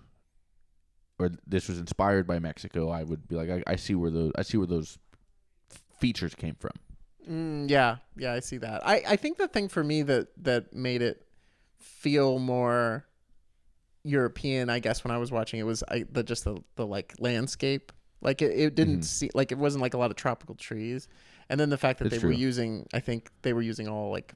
or this was inspired by Mexico, I would be like, I see where those features came from. Yeah, I see that. I think the thing for me that made it feel more European, I guess, when I was watching it was the like landscape. Like it didn't see, like it wasn't like a lot of tropical trees, and then the fact that they were using all like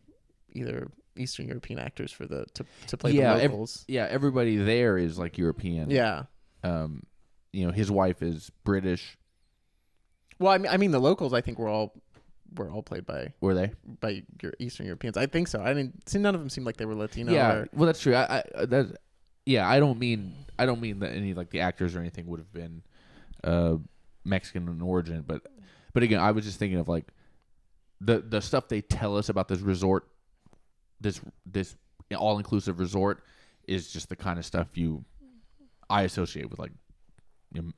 either Eastern European actors for to play the locals. Everybody there is like European. Yeah. His wife is British. Well, I mean the locals I think were all played by Eastern Europeans. I think so. I mean, none of them seemed like they were Latino. Yeah, well, that's true. I don't mean that any like the actors or anything would have been Mexican in origin, but again, I was just thinking of like the stuff they tell us about this resort, this all inclusive resort, is just the kind of stuff I associate with like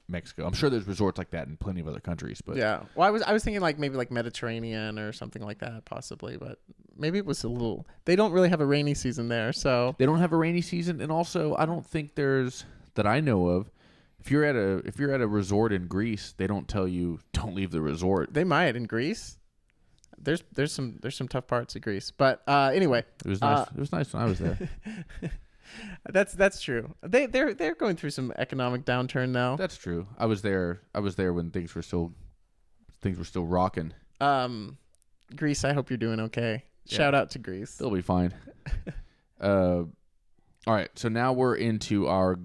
Mexico. I'm sure there's resorts like that in plenty of other countries, but yeah. Well, I was thinking like maybe like Mediterranean or something like that, possibly, but maybe it was a little. They don't really have a rainy season there, so they don't have a rainy season, and also I don't think there's that I know of. If you're at a resort in Greece, they don't tell you don't leave the resort. They might in Greece. There's some tough parts of Greece, but anyway, it was nice. It was nice when I was there. That's true. They're going through some economic downturn now. That's true. I was there when things were still rocking. Greece, I hope you're doing okay. Yeah. Shout out to Greece. They'll be fine. All right, so now we're into our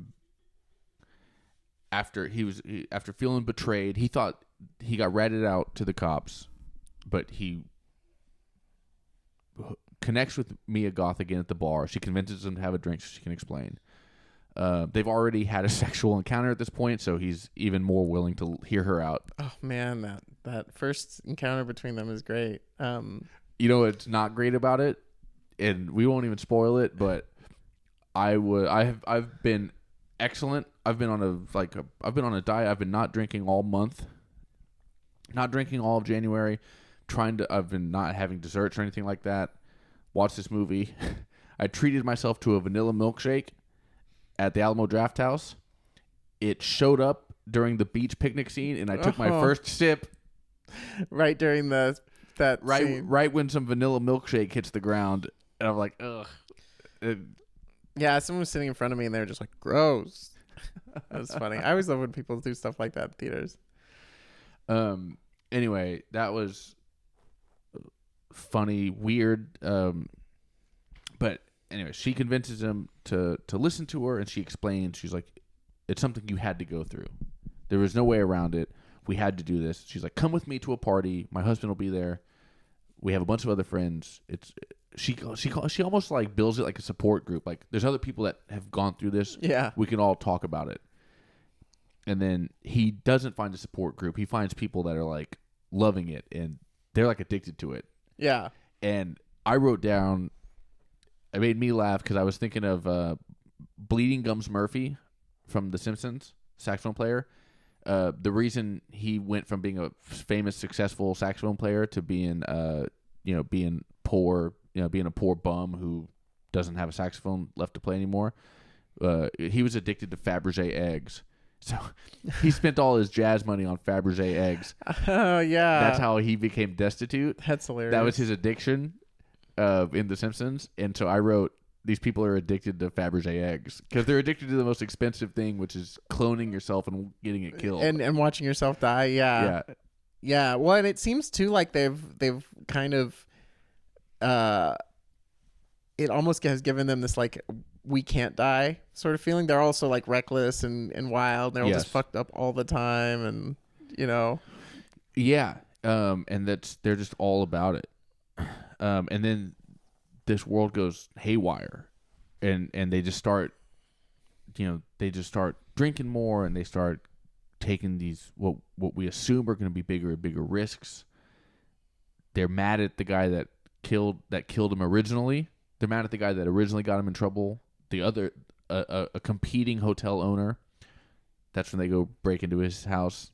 after feeling betrayed, he thought he got ratted out to the cops, but he connects with Mia Goth again at the bar. She convinces him to have a drink so she can explain. They've already had a sexual encounter at this point, so he's even more willing to hear her out. Oh man, that first encounter between them is great. What's not great about it, and we won't even spoil it, but I've been excellent. I've been on a diet. I've been not drinking all month, not drinking all of January. I've been not having desserts or anything like that. Watched this movie. I treated myself to a vanilla milkshake at the Alamo Draft House. It showed up during the beach picnic scene, and I took my first sip right during that scene. Right when some vanilla milkshake hits the ground, and I'm like, ugh. Yeah, someone was sitting in front of me, and they were just like, gross. That was funny. I always love when people do stuff like that in theaters. Anyway, that was funny, weird, but anyway, she convinces him to listen to her, and she explains. She's like, it's something you had to go through. There was no way around it. We had to do this. She's like, come with me to a party. My husband will be there. We have a bunch of other friends. She almost like builds it like a support group. Like, there's other people that have gone through this. Yeah. We can all talk about it. And then he doesn't find a support group. He finds people that are like loving it, and they're like addicted to it. Yeah. And I wrote down, it made me laugh because I was thinking of Bleeding Gums Murphy from The Simpsons, saxophone player. The reason he went from being a famous, successful saxophone player to being, being poor, being a poor bum who doesn't have a saxophone left to play anymore. He was addicted to Fabergé eggs. So he spent all his jazz money on Fabergé eggs. Oh, yeah. That's how he became destitute. That's hilarious. That was his addiction in The Simpsons. And so I wrote, these people are addicted to Fabergé eggs because they're addicted to the most expensive thing, which is cloning yourself and getting it killed. And watching yourself die. Yeah. Yeah. Yeah. Well, and it seems too like they've kind of, it almost has given them this like, we can't die sort of feeling. They're also like reckless and wild. They're all just fucked up all the time. And, Yeah. And they're just all about it. And then this world goes haywire, and they just start, drinking more, and they start taking these what we assume are going to be bigger and bigger risks. They're mad at the guy that killed him originally. They're mad at the guy that originally got him in trouble. The other, a competing hotel owner. That's when they go break into his house.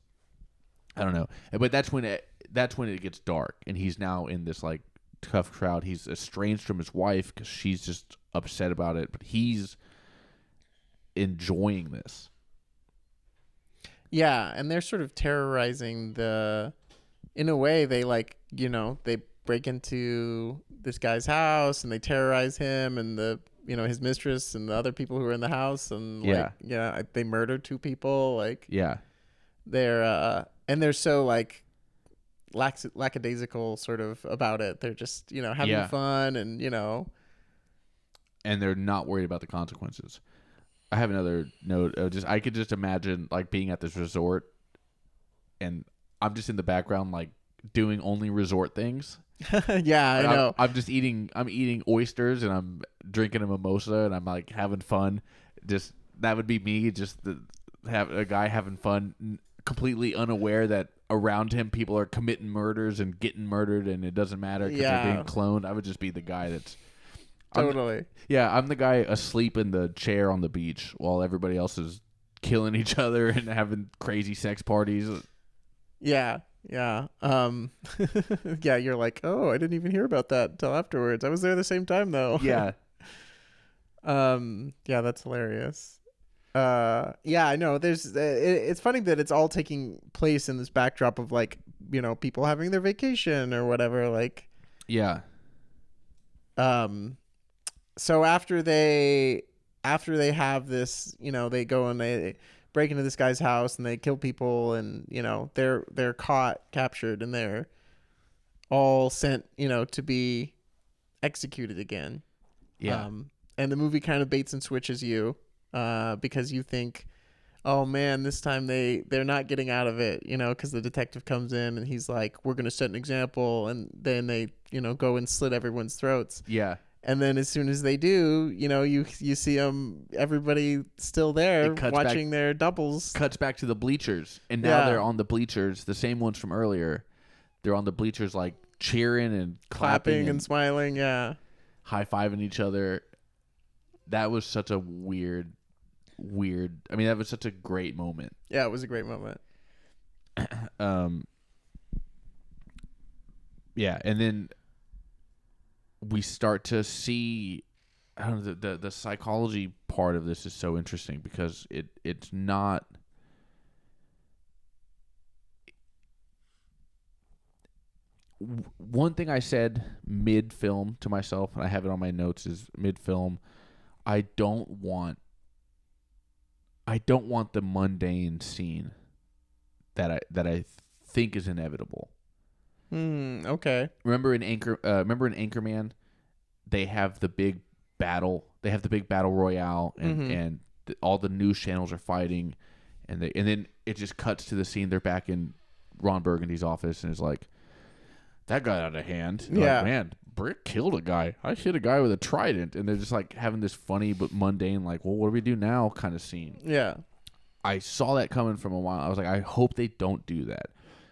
I don't know, but that's when it gets dark, and he's now in this like tough crowd. He's estranged from his wife because she's just upset about it, but he's enjoying this. Yeah, and they're sort of terrorizing in a way, they like, they break into this guy's house and they terrorize him and his mistress and the other people who are in the house, and they murder 2 people. Like, they're so like lackadaisical sort of about it. They're just, having fun and, and they're not worried about the consequences. I have another note. I could just imagine like being at this resort, and I'm just in the background like doing only resort things. Yeah, I know. I'm eating oysters, and I'm drinking a mimosa, and I'm like having fun. Just that would be me. Just have a guy having fun, completely unaware that around him people are committing murders and getting murdered, and it doesn't matter because they're being cloned. I would just be the guy that's totally. I'm the guy asleep in the chair on the beach while everybody else is killing each other and having crazy sex parties. Yeah. Yeah. Yeah, you're like, oh, I didn't even hear about that until afterwards. I was there the same time though. Yeah. Yeah, that's hilarious. Yeah, I know. It's funny that it's all taking place in this backdrop of like, people having their vacation or whatever. Like, yeah. So after they have this, they go and they break into this guy's house and they kill people, and they're captured, and they're all sent to be executed again. Yeah. And the movie kind of baits and switches you because you think, oh man, this time they're not getting out of it, because the detective comes in and he's like, we're gonna set an example, and then they go and slit everyone's throats. Yeah. And then as soon as they do, you see them, everybody still there watching their doubles. Cuts back to the bleachers. And now they're on the bleachers, the same ones from earlier. They're on the bleachers like cheering and clapping and smiling, yeah. High-fiving each other. That was such a weird, that was such a great moment. Yeah, it was a great moment. Yeah, and then we start to see, I don't know, the psychology part of this is so interesting because it's not. One thing I said mid-film to myself, and I have it on my notes, is mid-film, I don't want the mundane scene that I think is inevitable. Okay. Remember in Anchorman, they have the big battle. They have the big battle royale, and all the news channels are fighting, and then it just cuts to the scene. They're back in Ron Burgundy's office, and it's like, that got out of hand. Yeah. Like, man, Brick killed a guy. I hit a guy with a trident, and they're just like having this funny but mundane, like, well, what do we do now kind of scene. Yeah. I saw that coming from a while. I was like, I hope they don't do that.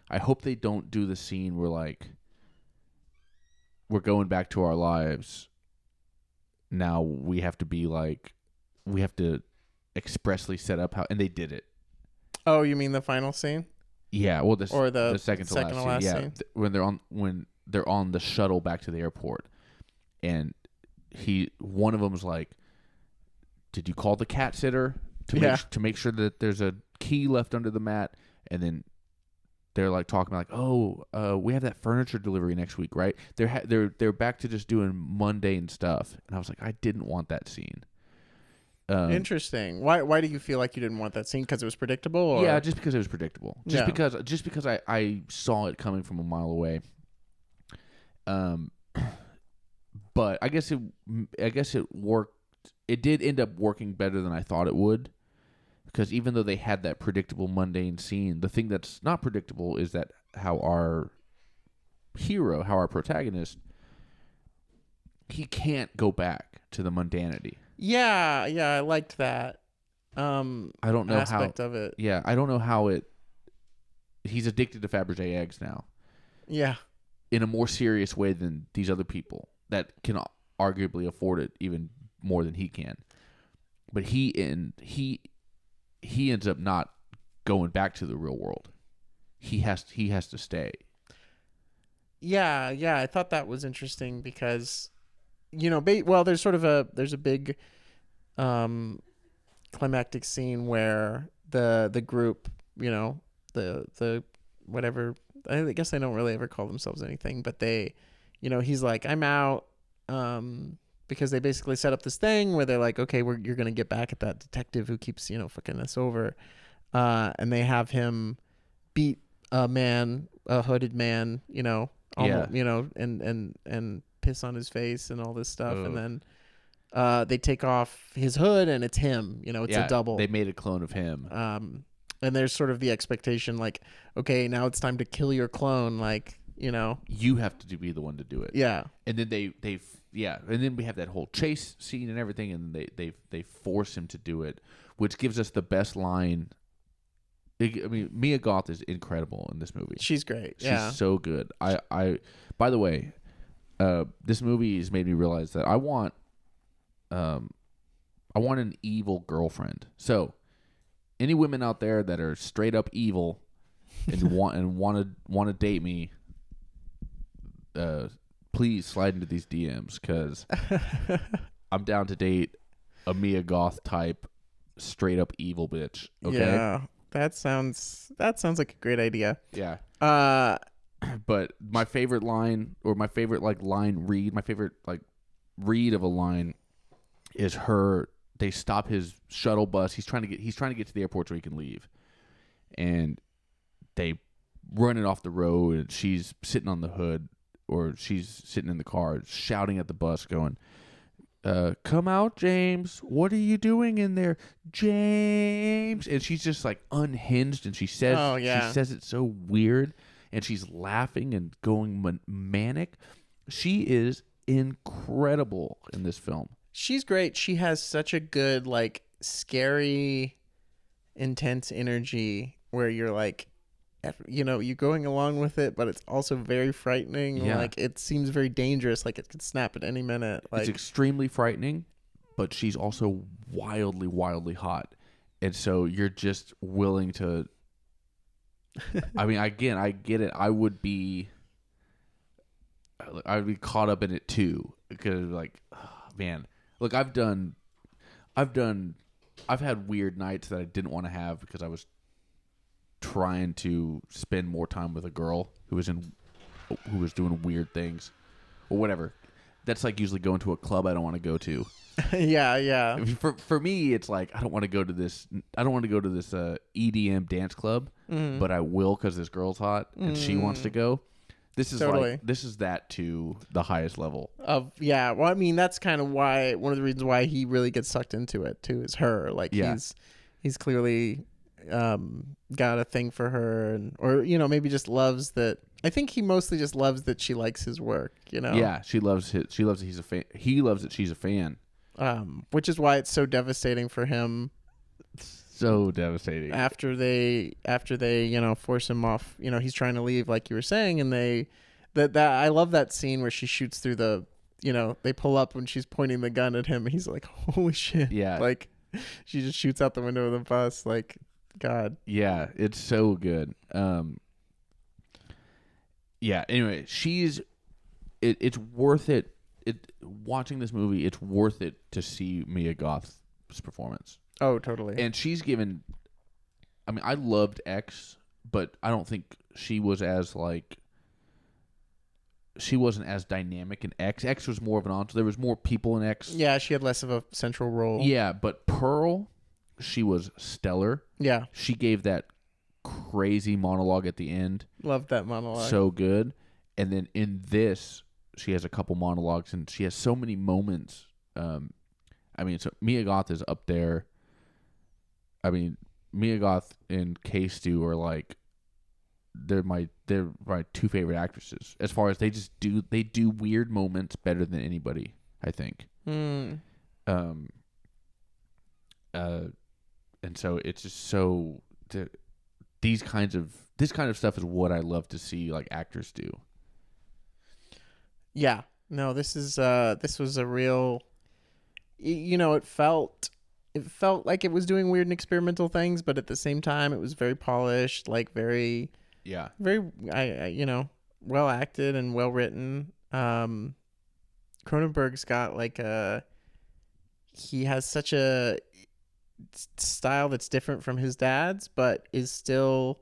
I hope they don't do the scene where, like, we're going back to our lives. Now we have to be like, we have to expressly set up how, and they did it. Oh, you mean the final scene? Yeah, well, the second to last scene. Yeah, when they're on the shuttle back to the airport, and one of them's like, "Did you call the cat sitter to make sure that there's a key left under the mat?" And then they're like talking about like, "Oh, we have that furniture delivery next week, right?" They're back to just doing mundane stuff, and I was like, I didn't want that scene. Interesting. Why do you feel like you didn't want that scene? Because it was predictable? Or? Yeah, just because it was predictable. Just because I saw it coming from a mile away. But I guess it worked. It did end up working better than I thought it would, because even though they had that predictable mundane scene, the thing that's not predictable is that how our protagonist, he can't go back to the mundanity. Yeah, I liked that. I don't know aspect of it. Yeah, I don't know how it. He's addicted to Fabergé eggs now. Yeah, in a more serious way than these other people that can arguably afford it even more than he can. But he ends up not going back to the real world. He has to stay. Yeah, I thought that was interesting because, there's a big climactic scene where the group, the whatever, I guess they don't really ever call themselves anything, but they, he's like, I'm out, because they basically set up this thing where they're like, okay, you're going to get back at that detective who keeps, fucking us over. And they have him beat a hooded man, and piss on his face and all this stuff. And then they take off his hood and it's him, it's a double. They made a clone of him. And there's sort of the expectation, like, okay, now it's time to kill your clone, like, you have to be the one to do it. Yeah. And then and then we have that whole chase scene and everything, and they force him to do it, which gives us the best line. I mean, Mia Goth is incredible in this movie. She's great. She's so good. I by the way, this movie has made me realize that I want an evil girlfriend. So, any women out there that are straight up evil and want to date me, please slide into these DMs, because I'm down to date a Mia Goth type straight up evil bitch. Okay. Yeah, that sounds like a great idea. Yeah. But my favorite line, or my favorite read of a line is her. They stop his shuttle bus. He's trying to get to the airport so he can leave, and they run it off the road. And she's sitting on the hood, or she's sitting in the car, shouting at the bus, going, "Come out, James! What are you doing in there, James?" And she's just like unhinged, and she says, she says it so weird, and she's laughing and going manic. She is incredible in this film. She's great. She has such a good, like, scary, intense energy where you're like, you're going along with it, but it's also very frightening. Yeah. Like, it seems very dangerous. Like, it could snap at any minute. Like, it's extremely frightening, but she's also wildly, wildly hot. And so you're just willing to... I mean, again, I get it. I would be caught up in it, too. Because, like, oh, man... Look, I've had weird nights that I didn't want to have because I was trying to spend more time with a girl who was doing weird things or whatever. That's like usually going to a club I don't want to go to. Yeah. For me, it's like I don't want to go to this EDM dance club, but I will because this girl's hot and she wants to go. This is Totally. this is that to the highest level. Well, I mean, that's kind of why one of the reasons why he really gets sucked into it too is her. Like he's clearly got a thing for her, or maybe just loves that. I think he mostly just loves that she likes his work. Yeah, she loves that he's a fan. He loves that she's a fan. Which is why it's so devastating for him. So devastating. After they force him off, he's trying to leave, like you were saying, and that I love that scene where she shoots through they pull up when she's pointing the gun at him, and he's like, holy shit. Yeah. Like she just shoots out the window of the bus. Like, God. Yeah, it's so good. Yeah. Anyway, it's worth it. Watching this movie, it's worth it to see Mia Goth's performance. Oh, totally. And she's given. I mean, I loved X, but I don't think she was as she wasn't as dynamic in X. X was more of an ensemble. There was more people in X. Yeah, she had less of a central role. Yeah, but Pearl, she was stellar. Yeah. She gave that crazy monologue at the end. Loved that monologue. So good. And then in this, she has a couple monologues, and she has so many moments. I mean, so Mia Goth is up there. I mean, Mia Goth and K Stu are like, they're my two favorite actresses. As far as they do weird moments better than anybody, I think. And so it's just so this kind of stuff is what I love to see like actors do. Yeah. No, this was a real, it felt like it was doing weird and experimental things, but at the same time it was very polished, like very well acted and well written. Cronenberg's got he has such a style that's different from his dad's, but is still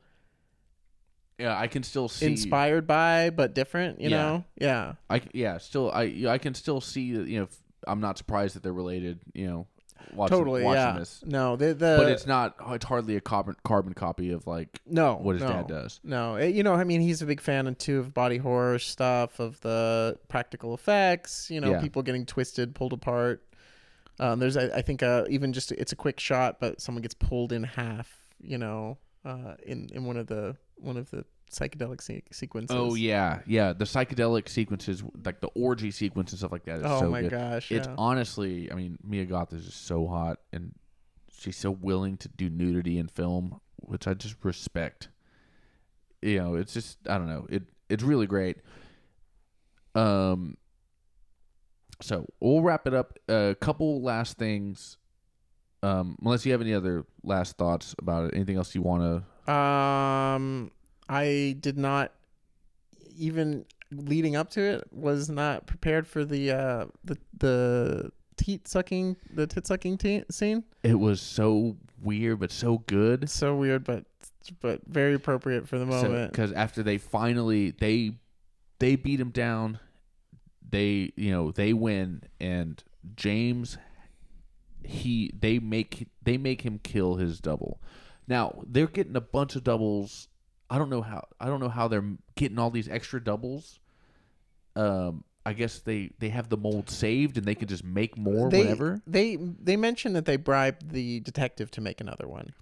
I can still see inspired by, but different. You know, I can still see that. I'm not surprised that they're related. Watching this. No, but it's not. It's hardly a carbon copy of what his dad does. No, I mean, he's a big fan too of body horror stuff, of the practical effects. People getting twisted, pulled apart. There's, I think, even just it's a quick shot, but someone gets pulled in half. In one of the psychedelic sequences. Oh yeah, the psychedelic sequences, like the orgy sequence and stuff like that, is so good. Oh my gosh, it's honestly, I mean, Mia Goth is just so hot, and she's so willing to do nudity in film, which I just respect. It's just, I don't know, it's really great. So we'll wrap it up. A couple last things. Unless you have any other last thoughts about it. Anything else you want to? I did not, even leading up to it, was not prepared for the tit sucking scene. It was so weird, but so good. So weird, but very appropriate for the moment. Because after they finally they beat him down, they win, and James, they make him kill his double. Now they're getting a bunch of doubles. I don't know how they're getting all these extra doubles. I guess they have the mold saved and they can just make more whenever. They mentioned that they bribed the detective to make another one.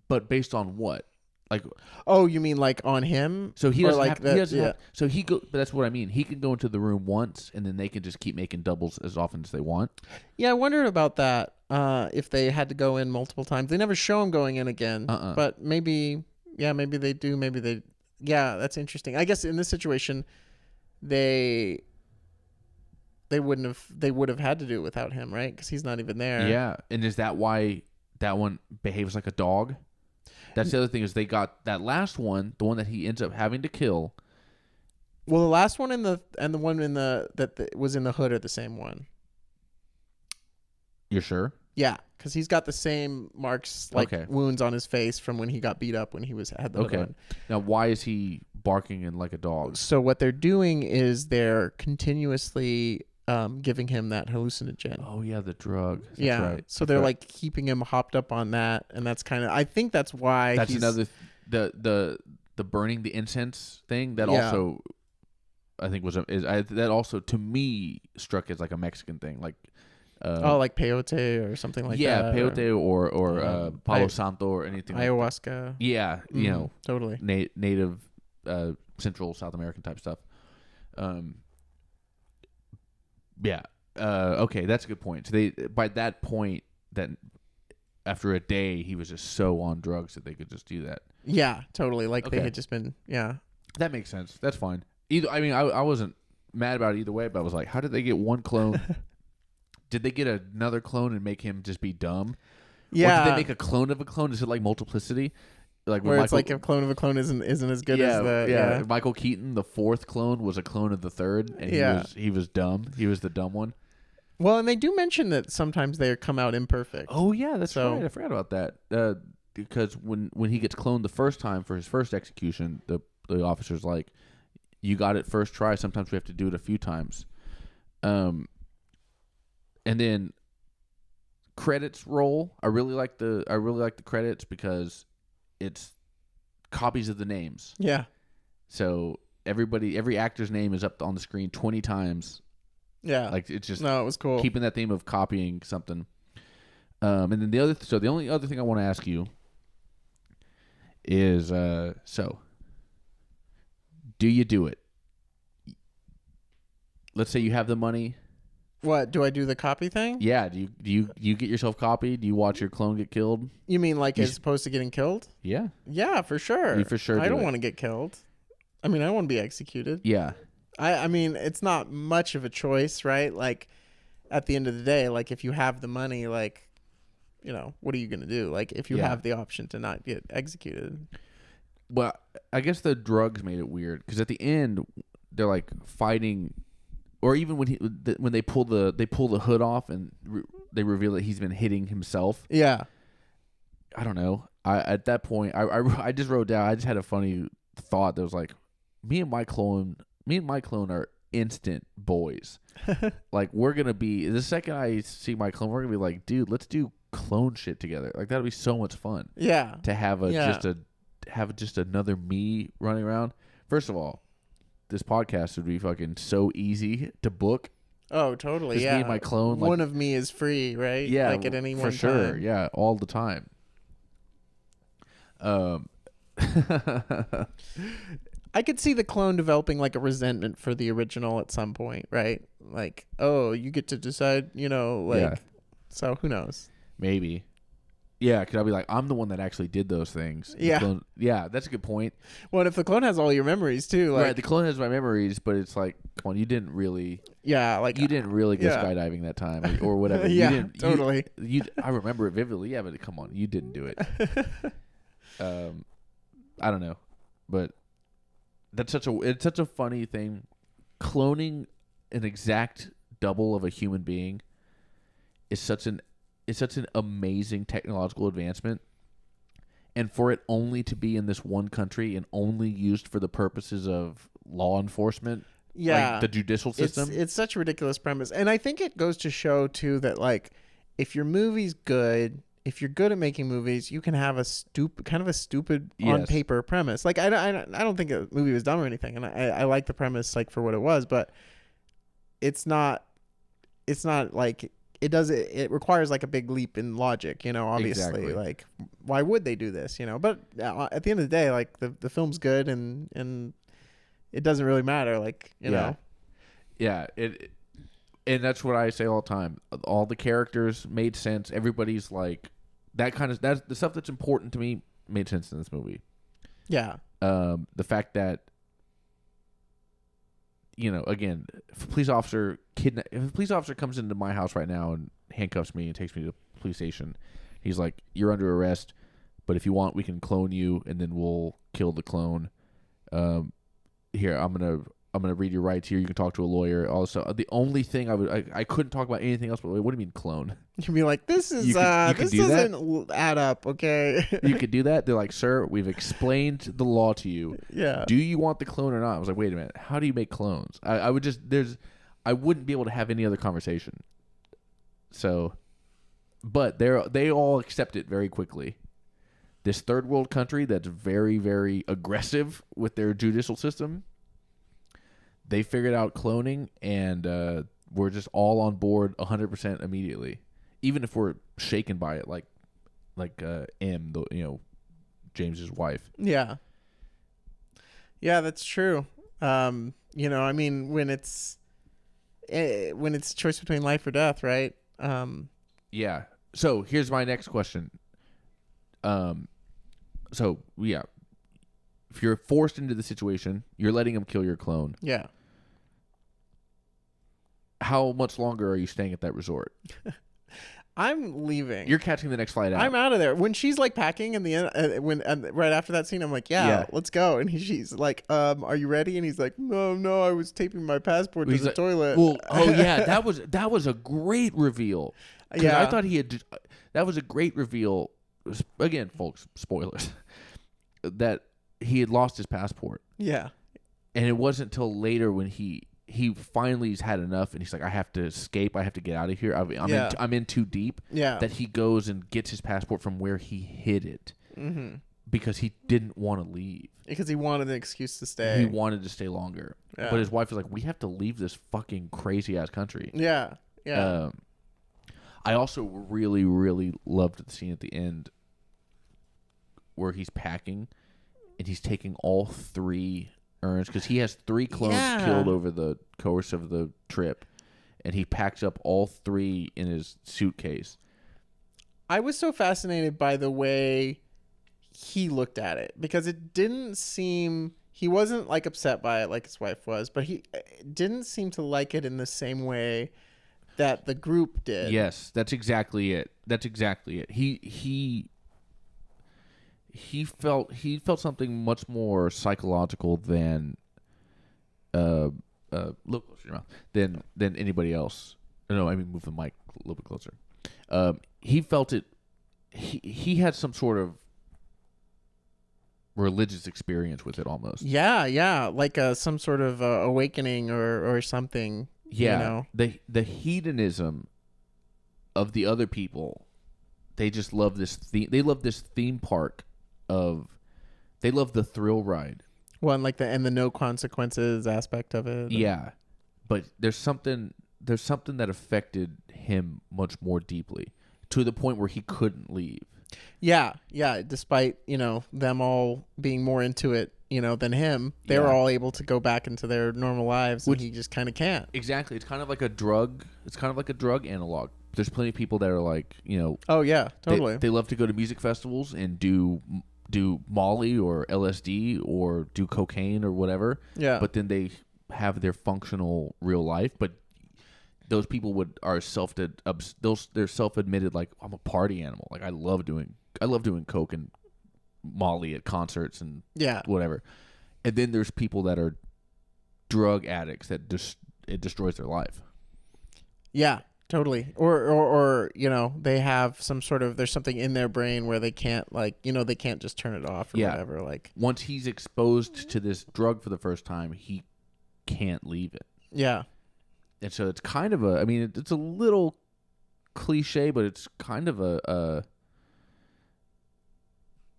But based on what? Like, oh, you mean like on him? So he doesn't so he go. But that's what I mean. He can go into the room once, and then they can just keep making doubles as often as they want. Yeah, I wondered about that. If they had to go in multiple times, they never show him going in again. But maybe they do. Maybe they. Yeah, that's interesting. I guess in this situation, they would have had to do it without him, right? Because he's not even there. Yeah, and is that why that one behaves like a dog? That's the other thing, is they got that last one, the one that he ends up having to kill. Well, the last one and the one that was in the hood are the same one. You're sure? Yeah, because he's got the same marks, wounds on his face from when he got beat up when he had the hood on. Now, why is he barking in like a dog? So what they're doing is they're continuously giving him that hallucinogen. Oh yeah, the drug. That's right. So they're like keeping him hopped up on that, and that's kind of, I think that's why that's another the burning the incense thing that also I think that also to me struck as like a Mexican thing, like like peyote or something like that. Yeah, peyote or Palo Santo or anything ayahuasca. Like that. Yeah, you know, totally native Central South American type stuff. Yeah. Okay, that's a good point. So by that point, that after a day, he was just so on drugs that they could just do that. Yeah, totally. Like they had just been. Yeah, that makes sense. That's fine. I mean, I wasn't mad about it either way, but I was like, how did they get one clone? Did they get another clone and make him just be dumb? Yeah. Or did they make a clone of a clone? Is it like multiplicity? Like where it's like a clone of a clone isn't as good as the yeah. Michael Keaton, the fourth clone, was a clone of the third, and he was dumb. He was the dumb one. Well, and they do mention that sometimes they come out imperfect. Oh yeah, that's right. I forgot about that. Because when he gets cloned the first time for his first execution, the officer's like, "You got it first try. Sometimes we have to do it a few times." And then credits roll. I really like the credits because it's copies of the names. Yeah. So every actor's name is up on the screen 20 times. Yeah. Like it's just it was cool. Keeping that theme of copying something. And then the only other thing I want to ask you is so do you do it? Let's say you have the money. What, do I do the copy thing? Yeah, do you get yourself copied? Do you watch your clone get killed? You mean like as opposed to getting killed? Yeah. Yeah, for sure. You for sure I don't want to get killed. I mean, I want to be executed. Yeah. I mean, it's not much of a choice, right? Like at the end of the day, like if you have the money, like, you know, what are you going to do? Like if you have the option to not get executed. Well, I guess the drugs made it weird because at the end they're like fighting. Or even when they pull the hood off and they reveal that he's been hitting himself. Yeah, I don't know. At that point, I just wrote down. I just had a funny thought that was like, me and my clone are instant boys. Like we're gonna be the second I see my clone, we're gonna be like, dude, let's do clone shit together. Like that'd be so much fun. Yeah, to have just another me running around. First of all, this podcast would be fucking so easy to book. Oh, totally. Just yeah. me and my clone. One of me is free, right? Yeah. Like at any one time. For sure. Time. Yeah. All the time. I could see the clone developing like a resentment for the original at some point, right? Like, oh, you get to decide, you know, like, yeah. So who knows? Maybe. Yeah, because I'll be like, I'm the one that actually did those things. Yeah. Yeah, that's a good point. Well, if the clone has all your memories too, like, right, the clone has my memories, but it's like, come on, you didn't really. Yeah, like you didn't really go skydiving that time or whatever. Yeah, you didn't, totally. I remember it vividly. Yeah, but come on, you didn't do it. I don't know, but it's such a funny thing. Cloning an exact double of a human being is such an amazing technological advancement, and for it only to be in this one country and only used for the purposes of law enforcement, like the judicial system, it's such a ridiculous premise. And I think it goes to show too that like if your movie's good, if you're good at making movies, you can have a stupid on paper premise. Like I don't think a movie was dumb or anything, and I like the premise like for what it was, but it's not like it requires like a big leap in logic, you know, obviously. Exactly. Like why would they do this, you know? But at the end of the day, like the film's good and it doesn't really matter, like, you know. Yeah, and that's what I say all the time. All the characters made sense. Everybody's like that's the stuff that's important to me made sense in this movie. Yeah. The fact that, you know, again, if a police officer comes into my house right now and handcuffs me and takes me to the police station, he's like, "You're under arrest, but if you want, we can clone you, and then we'll kill the clone. Here, I'm gonna read your rights here. You can talk to a lawyer." Also, the only thing I couldn't talk about anything else. But what do you mean clone? You'd be like, this doesn't add up. Okay, you could do that. They're like, "Sir, we've explained the law to you. Yeah. Do you want the clone or not?" I was like, "Wait a minute. How do you make clones?" I wouldn't be able to have any other conversation. So, but they all accept it very quickly. This third world country that's very, very aggressive with their judicial system, they figured out cloning, and we're just all on board 100% immediately, even if we're shaken by it, like M, James's wife. Yeah, that's true. I mean, when it's a choice between life or death, right? Yeah. So here's my next question. So yeah, if you're forced into the situation, you're letting him kill your clone. Yeah. How much longer are you staying at that resort? I'm leaving. You're catching the next flight out. I'm out of there. When she's like packing in the end, right after that scene, I'm like, yeah, let's go. And she's like, are you ready? And he's like, no, I was taping my passport to the toilet. Well, yeah, that was a great reveal. Yeah, I thought that was a great reveal. Again, folks, spoilers. That he had lost his passport. Yeah, and it wasn't till later when he finally's had enough, and he's like, I have to escape. I have to get out of here. I'm in too deep. Yeah. That he goes and gets his passport from where he hid it, because he didn't want to leave. Because he wanted an excuse to stay. He wanted to stay longer. Yeah. But his wife was like, we have to leave this fucking crazy ass country. Yeah. Yeah. I also really, really loved the scene at the end where he's packing and he's taking all 3 urns, because he has 3 clones killed over the course of the trip, and he packs up all 3 in his suitcase. I was so fascinated by the way he looked at it, because it didn't seem, he wasn't like upset by it like his wife was, but he didn't seem to like it in the same way that the group did. Yes, that's exactly it. He felt something much more psychological than look closer to your mouth, than anybody else. No, I mean, move the mic a little bit closer. He felt it. He had some sort of religious experience with it almost. Yeah, like some sort of awakening or something. Yeah, the hedonism of the other people. They just love this theme. They love this theme park. They love the thrill ride. Well, and the no consequences aspect of it. Yeah, but there's something that affected him much more deeply, to the point where he couldn't leave. Yeah. Despite them all being more into it, than him, they were all able to go back into their normal lives, and he just kind of can't. Exactly, it's kind of like a drug. It's kind of like a drug analog. There's plenty of people that are like, Oh yeah, totally. They love to go to music festivals and do Molly or LSD or do cocaine or whatever. Yeah. But then they have their functional real life. But those people they're self-admitted, like, I'm a party animal. Like, I love doing coke and Molly at concerts and whatever. And then there's people that are drug addicts that it destroys their life. Yeah. Totally. Or they have some sort of, there's something in their brain where they can't, they can't just turn it off or whatever. Like, once he's exposed to this drug for the first time, he can't leave it. Yeah. And so it's kind of it's a little cliche, but it's kind of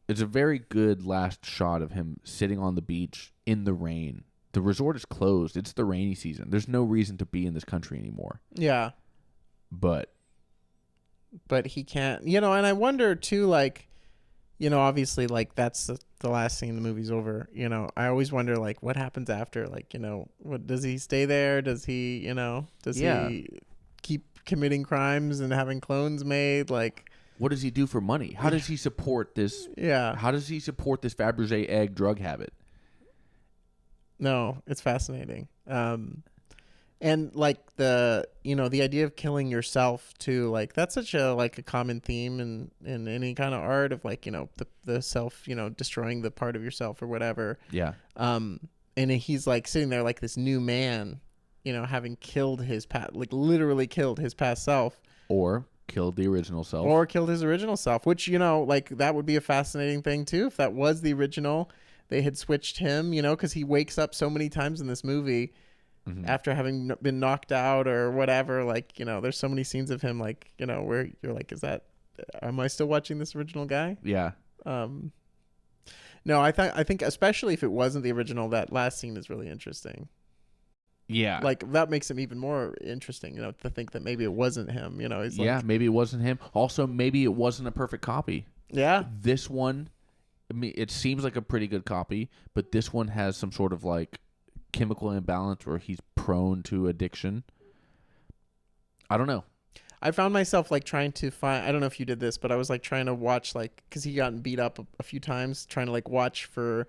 it's a very good last shot of him sitting on the beach in the rain. The resort is closed. It's the rainy season. There's no reason to be in this country anymore. Yeah. But he can't, and I wonder too, like, obviously, like, that's the last scene, the movie's over. I always wonder, like, what happens after, like, what does he stay there? Does he, he keep committing crimes and having clones made? Like, what does he do for money? How does he support this? Yeah. How does he support this Fabergé egg drug habit? No, it's fascinating. And like the idea of killing yourself too, like that's such a common theme in any kind of art of the self, destroying the part of yourself or whatever. Yeah. And he's like sitting there like this new man, having killed his literally killed his past self, or killed the original self, which that would be a fascinating thing too if that was the original. They had switched him, because he wakes up so many times in this movie. Mm-hmm. After having been knocked out or whatever, there's so many scenes of him, where you're like, am I still watching this original guy? Yeah. No, I think especially if it wasn't the original, that last scene is really interesting. Yeah. Like, that makes him even more interesting, to think that maybe it wasn't him, He's maybe it wasn't him. Also, maybe it wasn't a perfect copy. Yeah. This one, I mean, it seems like a pretty good copy, but this one has some sort of like chemical imbalance where he's prone to addiction. I don't know. I found myself like trying to find, I don't know if you did this, but I was like trying to watch, like, because he gotten beat up a few times, trying to like watch for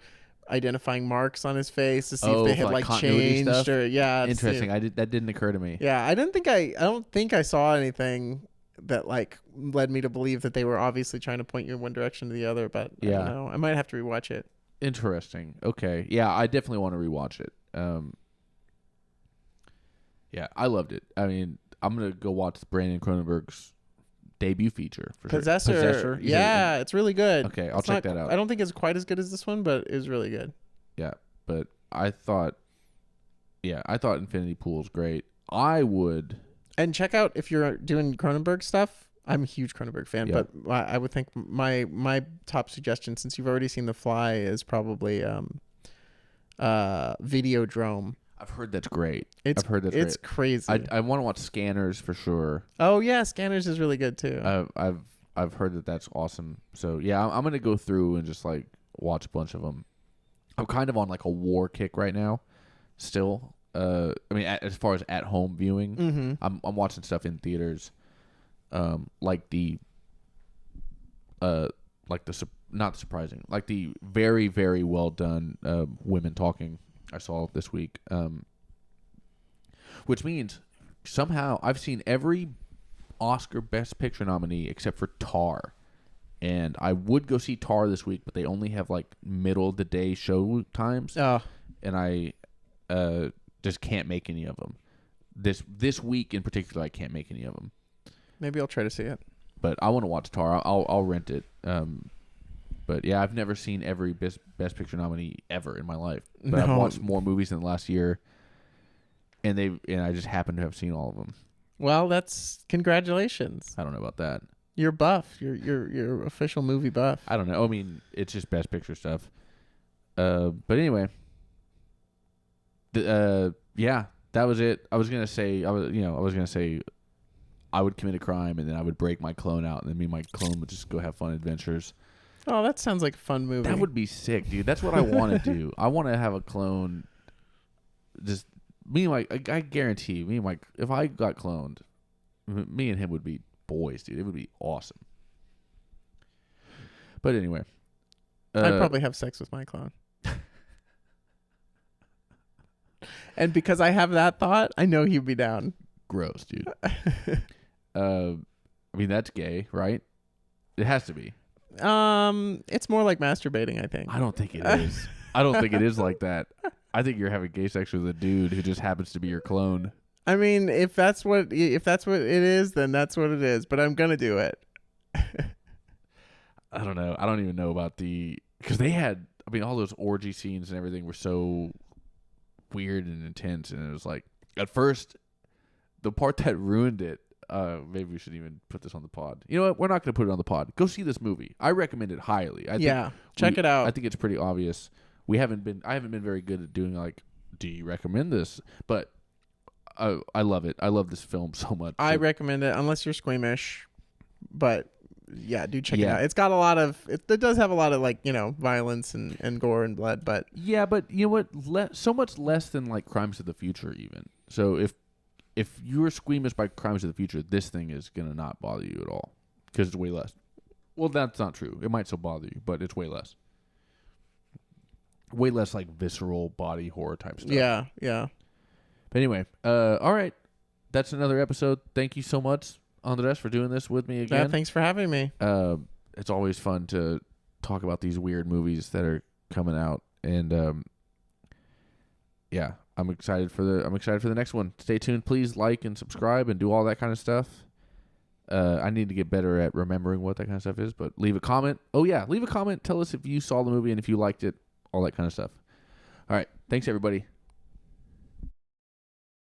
identifying marks on his face to see if they had like changed stuff? Or interesting. That didn't occur to me. Yeah, I don't think I saw anything that like led me to believe that they were obviously trying to point you in one direction or the other, but I don't know. I might have to rewatch it. Interesting. Okay. Yeah, I definitely want to rewatch it. Yeah, I loved it. I mean, I'm gonna go watch Brandon Cronenberg's debut feature for Possessor. Sure. Possessor. Yeah, it's really good. Okay, I'll check that out. I don't think it's quite as good as this one, but it was really good. Yeah, but I thought Infinity Pool is great. I would. And check out, if you're doing Cronenberg stuff, I'm a huge Cronenberg fan, but I would think my top suggestion, since you've already seen The Fly, is probably Videodrome. I've heard that's great. It's great. crazy. I want to watch Scanners for sure. Oh yeah, Scanners is really good too. I've heard that that's awesome. So yeah, I'm gonna go through and just like watch a bunch of them. I'm kind of on like a war kick right now, still. I mean, as far as at home viewing, I'm watching stuff in theaters, like the not surprising, like the very, very well done Women Talking I saw this week, which means somehow I've seen every Oscar Best Picture nominee except for Tar, and I would go see Tar this week, but they only have like middle of the day show times, and I just can't make any of them. This week in particular, I can't make any of them. Maybe I'll try to see it. But I want to watch Tar. I'll rent it. But yeah, I've never seen every Best Picture nominee ever in my life. But I've watched more movies in the last year, and I just happen to have seen all of them. Well, that's congratulations. I don't know about that. You're buff. You're official movie buff. I don't know. I mean, it's just Best Picture stuff. But anyway, yeah, that was it. I was gonna say I would commit a crime and then I would break my clone out, and then me and my clone would just go have fun adventures. Oh, that sounds like a fun movie. That would be sick, dude. That's what I want to do. I want to have a clone. Just me and my, I guarantee me and my, if I got cloned, me and him would be boys, dude. It would be awesome. But anyway, I'd probably have sex with my clone. And because I have that thought, I know he'd be down. Gross, dude. I mean, that's gay, right? It has to be. It's more like masturbating, I think. I don't think it is. I don't think it is like that. I think you're having gay sex with a dude who just happens to be your clone. I mean, if that's what it is, then that's what it is. But I'm gonna do it. I don't know. I don't even know about because they had. I mean, all those orgy scenes and everything were so weird and intense, and it was like at first the part that ruined it. Maybe we should even put this on the pod. You know what? We're not going to put it on the pod. Go see this movie. I recommend it highly. Check it out. I think it's pretty obvious. I haven't been very good at doing like, do you recommend this? But I love it. I love this film so much. I recommend it unless you're squeamish. But yeah, do check it out. It's got a lot of it does have a lot of like, violence and gore and blood, but yeah, but you know what? So much less than like Crimes of the Future even. So if you're squeamish by Crimes of the Future, this thing is going to not bother you at all because it's way less. Well, that's not true. It might still bother you, but it's way less. Way less like visceral body horror type stuff. Yeah, yeah. But anyway, all right. That's another episode. Thank you so much, Andres, for doing this with me again. Yeah, thanks for having me. It's always fun to talk about these weird movies that are coming out. And yeah. I'm excited for the next one. Stay tuned. Please like and subscribe and do all that kind of stuff. I need to get better at remembering what that kind of stuff is, but leave a comment. Oh yeah, leave a comment. Tell us if you saw the movie and if you liked it, all that kind of stuff. All right. Thanks everybody.